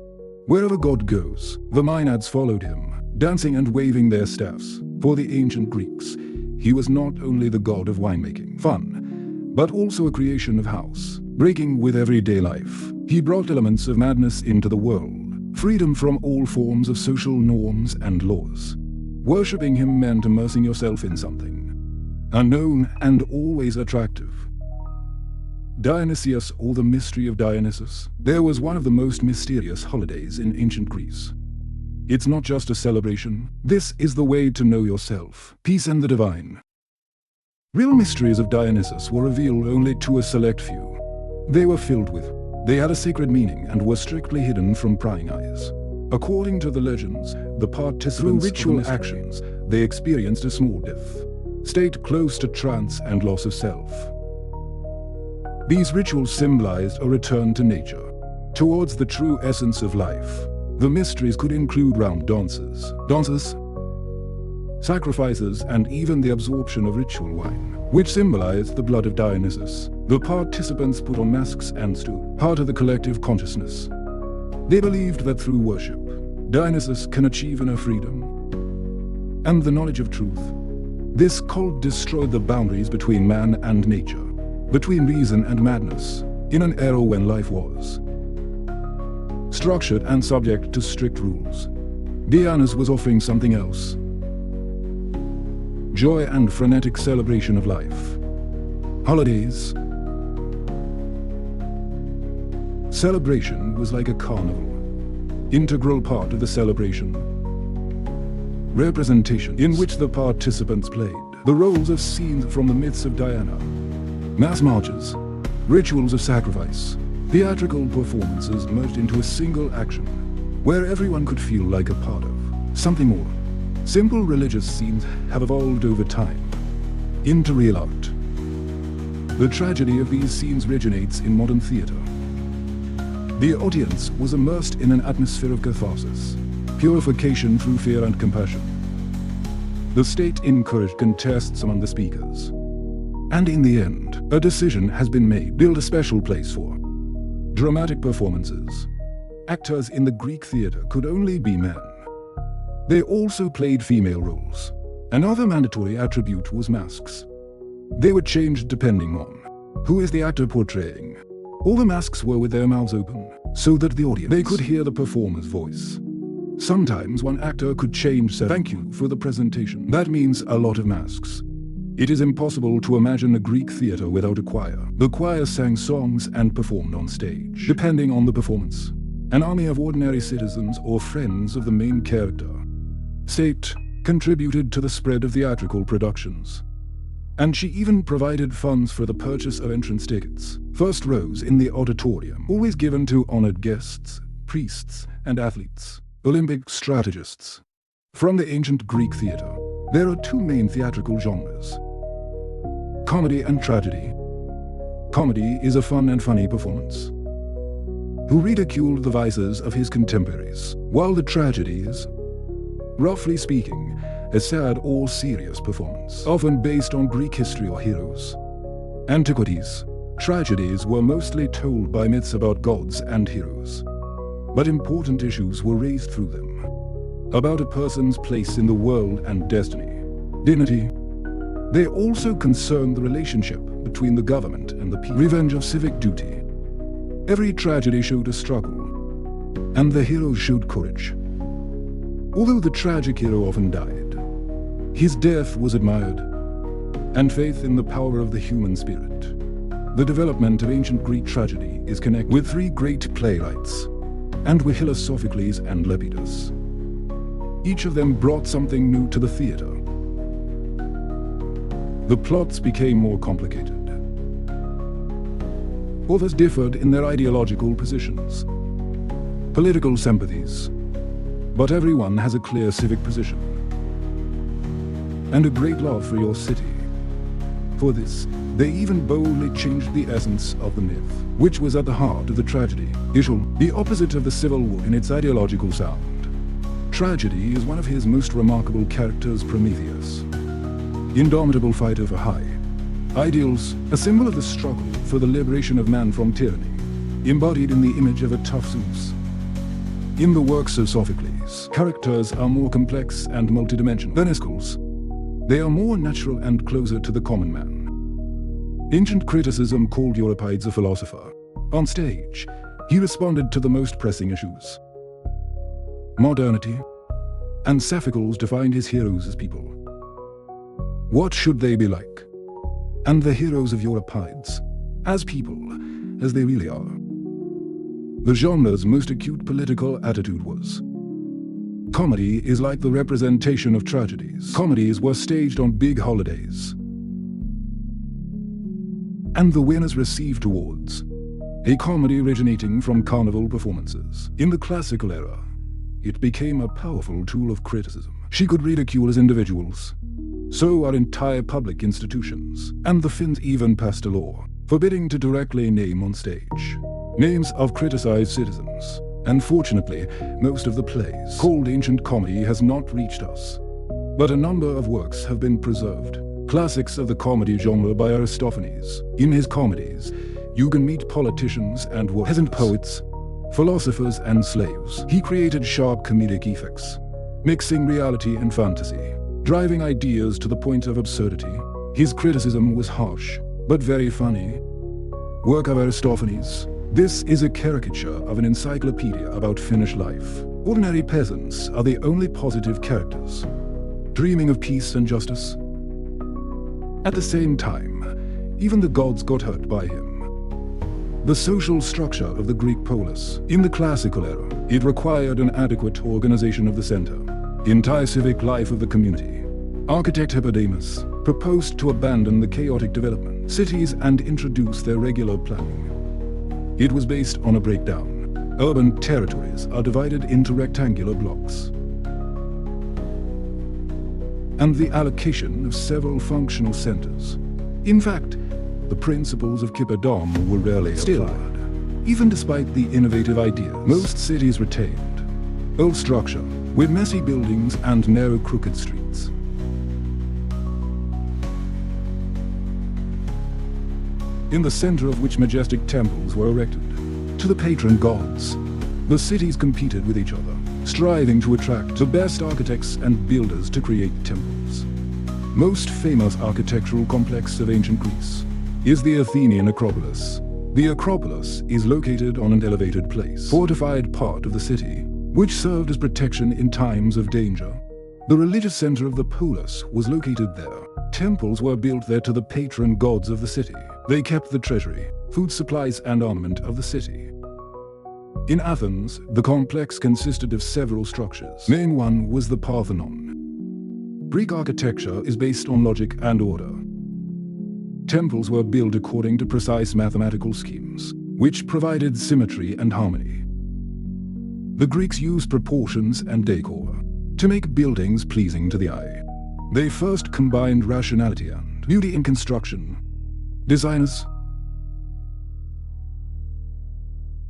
Wherever God goes, the Maenads followed him, dancing and waving their staffs. For the ancient Greeks, he was not only the god of winemaking, fun, but also a creation of house, breaking with everyday life. He brought elements of madness into the world, freedom from all forms of social norms and laws. Worshipping him meant immersing yourself in something unknown and always attractive. Dionysius, or the mystery of Dionysus. There was one of the most mysterious holidays in ancient Greece. It's not just a celebration. This is the way to know yourself, peace and the divine. Real mysteries of Dionysus were revealed only to a select few. They were filled with. They had a sacred meaning and were strictly hidden from prying eyes. According to the legends, the participants in ritual actions, they experienced a small death state close to trance and loss of self. These rituals symbolized a return to nature, towards the true essence of life. The mysteries could include round dances, sacrifices, and even the absorption of ritual wine, which symbolized the blood of Dionysus. The participants put on masks and stood part of the collective consciousness. They believed that through worship, Dionysus can achieve inner freedom and the knowledge of truth. This cult destroyed the boundaries between man and nature, between reason and madness, in an era when life was structured and subject to strict rules. Dionysus was offering something else: joy and frenetic celebration of life. Holidays. Celebration was like a carnival, integral part of the celebration. Representation in which the participants played the roles of scenes from the myths of Diana. Mass marches, rituals of sacrifice, theatrical performances merged into a single action, where everyone could feel like a part of something more. Simple religious scenes have evolved over time into real art. The tragedy of these scenes originates in modern theater. The audience was immersed in an atmosphere of catharsis, purification through fear and compassion. The state encouraged contests among the speakers. And in the end, a decision has been made: build a special place for dramatic performances. Actors in the Greek theater could only be men. They also played female roles. Another mandatory attribute was masks. They were changed depending on who is the actor portraying. All the masks were with their mouths open, so that the audience they could hear the performer's voice. Sometimes one actor could change, say, "Thank you for the presentation." That means a lot of masks. It is impossible to imagine a Greek theater without a choir. The choir sang songs and performed on stage, depending on the performance. An army of ordinary citizens or friends of the main character, state, contributed to the spread of theatrical productions. And she even provided funds for the purchase of entrance tickets. First rows in the auditorium, always given to honored guests, priests, and athletes, Olympic strategists. From the ancient Greek theater, there are two main theatrical genres: comedy and tragedy. Comedy is a fun and funny performance, who ridiculed the vices of his contemporaries, while the tragedy is, roughly speaking, a sad or serious performance, often based on Greek history or heroes. Antiquities. Tragedies were mostly told by myths about gods and heroes, but important issues were raised through them, about a person's place in the world and destiny, dignity. They also concerned the relationship between the government and the people, revenge of civic duty. Every tragedy showed a struggle, and the hero showed courage. Although the tragic hero often died, his death was admired, and faith in the power of the human spirit. The development of ancient Greek tragedy is connected with three great playwrights, and with Sophocles and Lepidus. Each of them brought something new to the theater. The plots became more complicated. Authors differed in their ideological positions, political sympathies, but everyone has a clear civic position and a great love for your city, For this, they even boldly changed the essence of the myth, which was at the heart of the tragedy. Ishul, the opposite of the civil war in its ideological sound. Tragedy is one of his most remarkable characters, Prometheus. Indomitable fighter for high ideals, a symbol of the struggle for the liberation of man from tyranny, embodied in the image of a tough Zeus. In the works of Sophocles, characters are more complex and multidimensional than Aeschylus. They are more natural and closer to the common man. Ancient criticism called Euripides a philosopher. On stage, he responded to the most pressing issues. Modernity and Sophocles defined his heroes as people. What should they be like? And the heroes of Euripides, as people, as they really are. The genre's most acute political attitude was: comedy is like the representation of tragedies. Comedies were staged on big holidays, and the winners received awards. A comedy originating from carnival performances. In the classical era, it became a powerful tool of criticism. She could ridicule as individuals. So are entire public institutions. And the Finns even passed a law forbidding to directly name on stage names of criticized citizens. Unfortunately, most of the plays called ancient comedy has not reached us. But a number of works have been preserved. Classics of the comedy genre by Aristophanes. In his comedies, you can meet politicians and peasant poets, philosophers and slaves. He created sharp comedic effects, mixing reality and fantasy, driving ideas to the point of absurdity. His criticism was harsh, but very funny. Work of Aristophanes. This is a caricature of an encyclopedia about Finnish life. Ordinary peasants are the only positive characters, dreaming of peace and justice. At the same time, even the gods got hurt by him. The social structure of the Greek polis. In the classical era, it required an adequate organization of the center, entire civic life of the community. Architect Hippodamus proposed to abandon the chaotic development cities and introduce their regular planning. It was based on a breakdown. Urban territories are divided into rectangular blocks, and the allocation of several functional centers. In fact, the principles of Hippodam were rarely applied. Even despite the innovative ideas, most cities retained old structure, with messy buildings and narrow crooked streets. In the center of which majestic temples were erected to the patron gods. The cities competed with each other, striving to attract the best architects and builders to create temples. Most famous architectural complex of ancient Greece is the Athenian Acropolis. The Acropolis is located on an elevated place, fortified part of the city, which served as protection in times of danger. The religious center of the polis was located there. Temples were built there to the patron gods of the city. They kept the treasury, food supplies and armament of the city. In Athens, the complex consisted of several structures. Main one was the Parthenon. Greek architecture is based on logic and order. Temples were built according to precise mathematical schemes, which provided symmetry and harmony. The Greeks used proportions and decor to make buildings pleasing to the eye. They first combined rationality and beauty in construction. Designers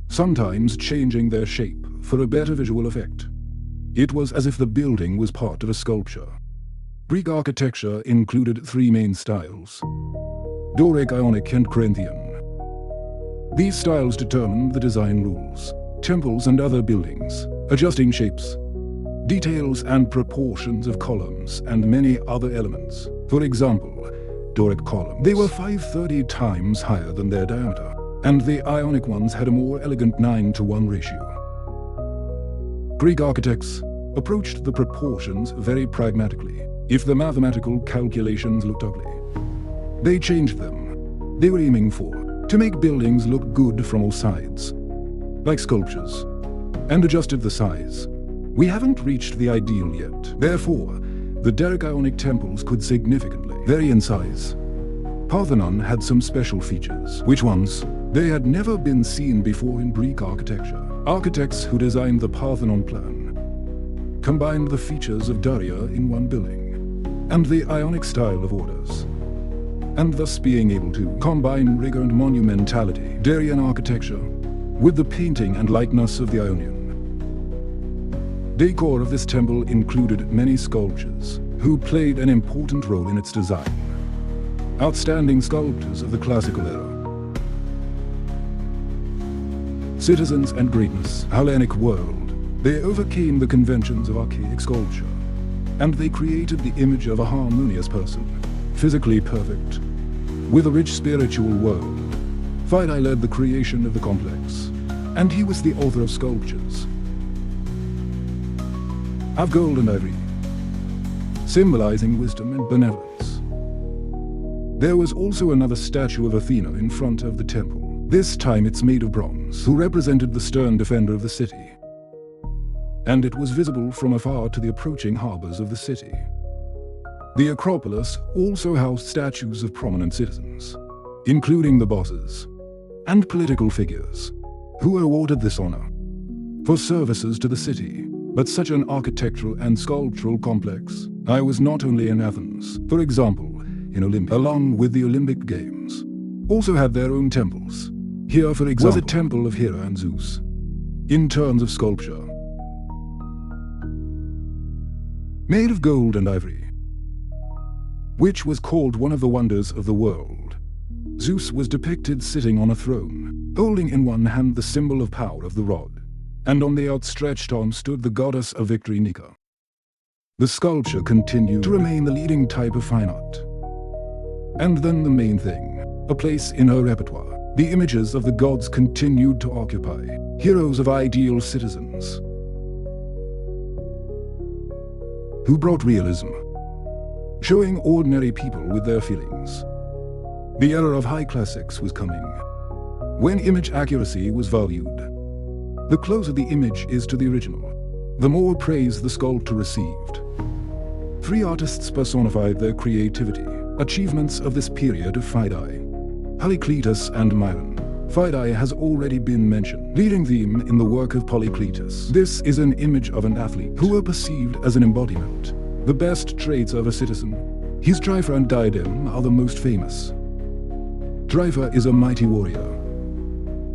sometimes changing their shape for a better visual effect. It was as if the building was part of a sculpture. Greek architecture included three main styles: Doric, Ionic, and Corinthian. These styles determined the design rules. Temples and other buildings, adjusting shapes, details and proportions of columns, and many other elements. For example, Doric columns, they were 530 times higher than their diameter, and the Ionic ones had a more elegant 9:1 ratio. Greek architects approached the proportions very pragmatically. If the mathematical calculations looked ugly, they changed them. They were aiming to make buildings look good from all sides, like sculptures, and adjusted the size. We haven't reached the ideal yet. Therefore, the Doric Ionic temples could significantly vary in size. Parthenon had some special features. Which ones? They had never been seen before in Greek architecture. Architects who designed the Parthenon plan combined the features of Daria in one building, and the Ionic style of orders. and thus being able to combine rigor and monumentality, Darian architecture, with the painting and likeness of the Ionian. Decor of this temple included many sculptors, who played an important role in its design. Outstanding sculptors of the classical era. Citizens and greatness, Hellenic world, they overcame the conventions of archaic sculpture, and they created the image of a harmonious person, physically perfect, with a rich spiritual world. Phidias led the creation of the complex, and he was the author of sculptures of gold and ivory, symbolizing wisdom and benevolence. There was also another statue of Athena in front of the temple. This time it's made of bronze, who represented the stern defender of the city. And it was visible from afar to the approaching harbors of the city. The Acropolis also housed statues of prominent citizens, including the bosses and political figures, who were awarded this honor for services to the city. But such an architectural and sculptural complex, I was not only in Athens, for example, in Olympus, along with the Olympic Games, also had their own temples. Here, for example, was a temple of Hera and Zeus. In terms of sculpture, made of gold and ivory, which was called one of the wonders of the world. Zeus was depicted sitting on a throne, holding in one hand the symbol of power of the rod, and on the outstretched arm stood the goddess of victory Nika. The sculpture continued to remain the leading type of fine art. And then the main thing, a place in her repertoire. The images of the gods continued to occupy, heroes of ideal citizens, who brought realism, showing ordinary people with their feelings. The era of high classics was coming, when image accuracy was valued. The closer the image is to the original, the more praise the sculptor received. Three artists personified their creativity, achievements of this period of Phidias: Hercules and Minoan. Phidias has already been mentioned, leading theme in the work of Hercules. This is an image of an athlete who were perceived as an embodiment, the best traits of a citizen. His Dryfer and diadem are the most famous. Dryfer is a mighty warrior,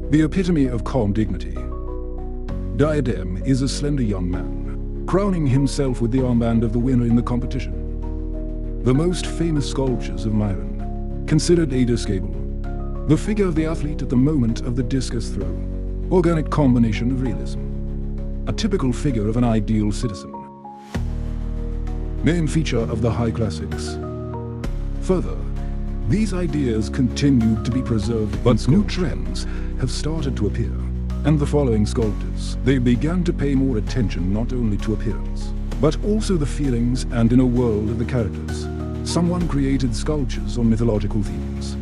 the epitome of calm dignity. Diadem is a slender young man, crowning himself with the armband of the winner in the competition. The most famous sculptures of Minoan considered a discable, the figure of the athlete at the moment of the discus throw, organic combination of realism, a typical figure of an ideal citizen. Main feature of the high classics. Further, these ideas continued to be preserved, but new trends have started to appear. And the following sculptors, they began to pay more attention not only to appearance, but also the feelings, and in a world of the characters, someone created sculptures on mythological themes,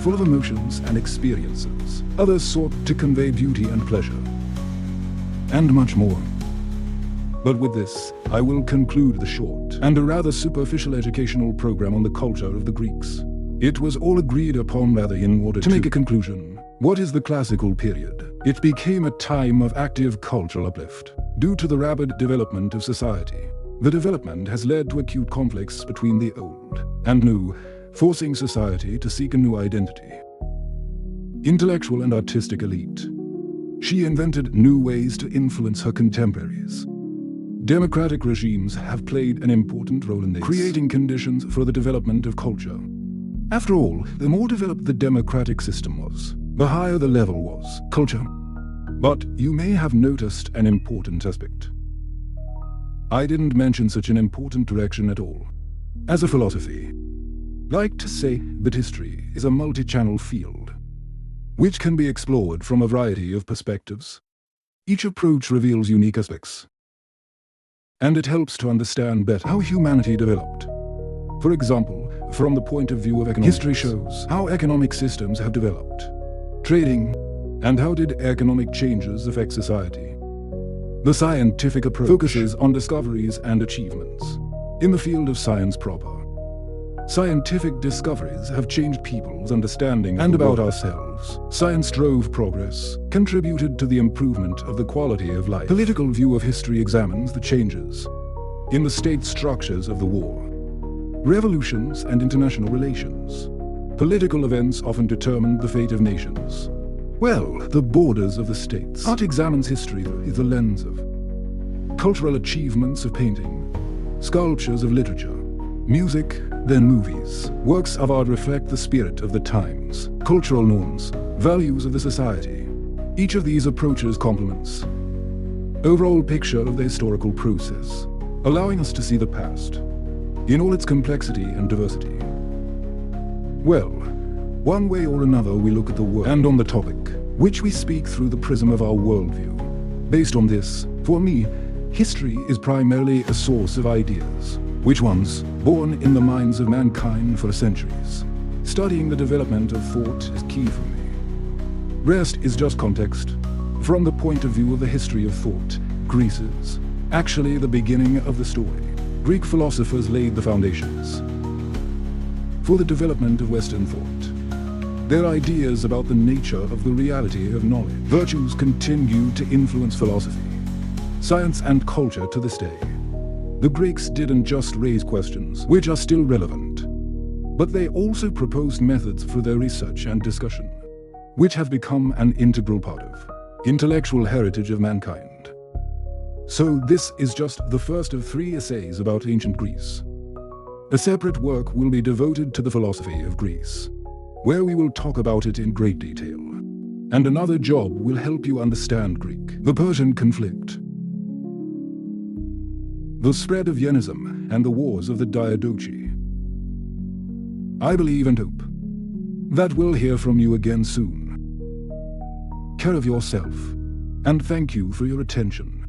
full of emotions and experiences. Others sought to convey beauty and pleasure, and much more. But with this, I will conclude the short and a rather superficial educational program on the culture of the Greeks. It was all agreed upon rather in order to make a conclusion. What is the classical period? It became a time of active cultural uplift. Due to the rapid development of society, the development has led to acute conflicts between the old and new, forcing society to seek a new identity. Intellectual and artistic elite. She invented new ways to influence her contemporaries. Democratic regimes have played an important role in this, creating conditions for the development of culture. After all, the more developed the democratic system was, the higher the level was, culture. But you may have noticed an important aspect. I didn't mention such an important direction at all. As a philosophy, like to say that history is a multi-channel field, which can be explored from a variety of perspectives. Each approach reveals unique aspects, and it helps to understand better how humanity developed. For example, from the point of view of economics, history shows how economic systems have developed, trading, and how did economic changes affect society. The scientific approach focuses on discoveries and achievements in the field of science proper. Scientific discoveries have changed people's understanding and about ourselves. Science drove progress, contributed to the improvement of the quality of life. Political view of history examines the changes in the state structures of the war, revolutions and international relations. Political events often determined the fate of nations. Well, the borders of the states. Art examines history through the lens of cultural achievements of painting, sculptures of literature, music, then movies. Works of art reflect the spirit of the times, cultural norms, values of the society. Each of these approaches complements overall picture of the historical process, allowing us to see the past in all its complexity and diversity. Well, one way or another we look at the world and on the topic, which we speak through the prism of our worldview. Based on this, for me, history is primarily a source of ideas, which ones born in the minds of mankind for centuries. Studying the development of thought is key for me. Rest is just context. From the point of view of the history of thought, Greece is actually the beginning of the story. Greek philosophers laid the foundations for the development of Western thought. Their ideas about the nature of the reality of knowledge, virtues continue to influence philosophy, science and culture to this day. The Greeks didn't just raise questions, which are still relevant, but they also proposed methods for their research and discussion, which have become an integral part of intellectual heritage of mankind. So this is just the first of 3 essays about ancient Greece. A separate work will be devoted to the philosophy of Greece, where we will talk about it in great detail. And another job will help you understand Greek, the Persian conflict, the spread of Hellenism, and the wars of the Diadochi. I believe and hope that we'll hear from you again soon. Care of yourself, and thank you for your attention.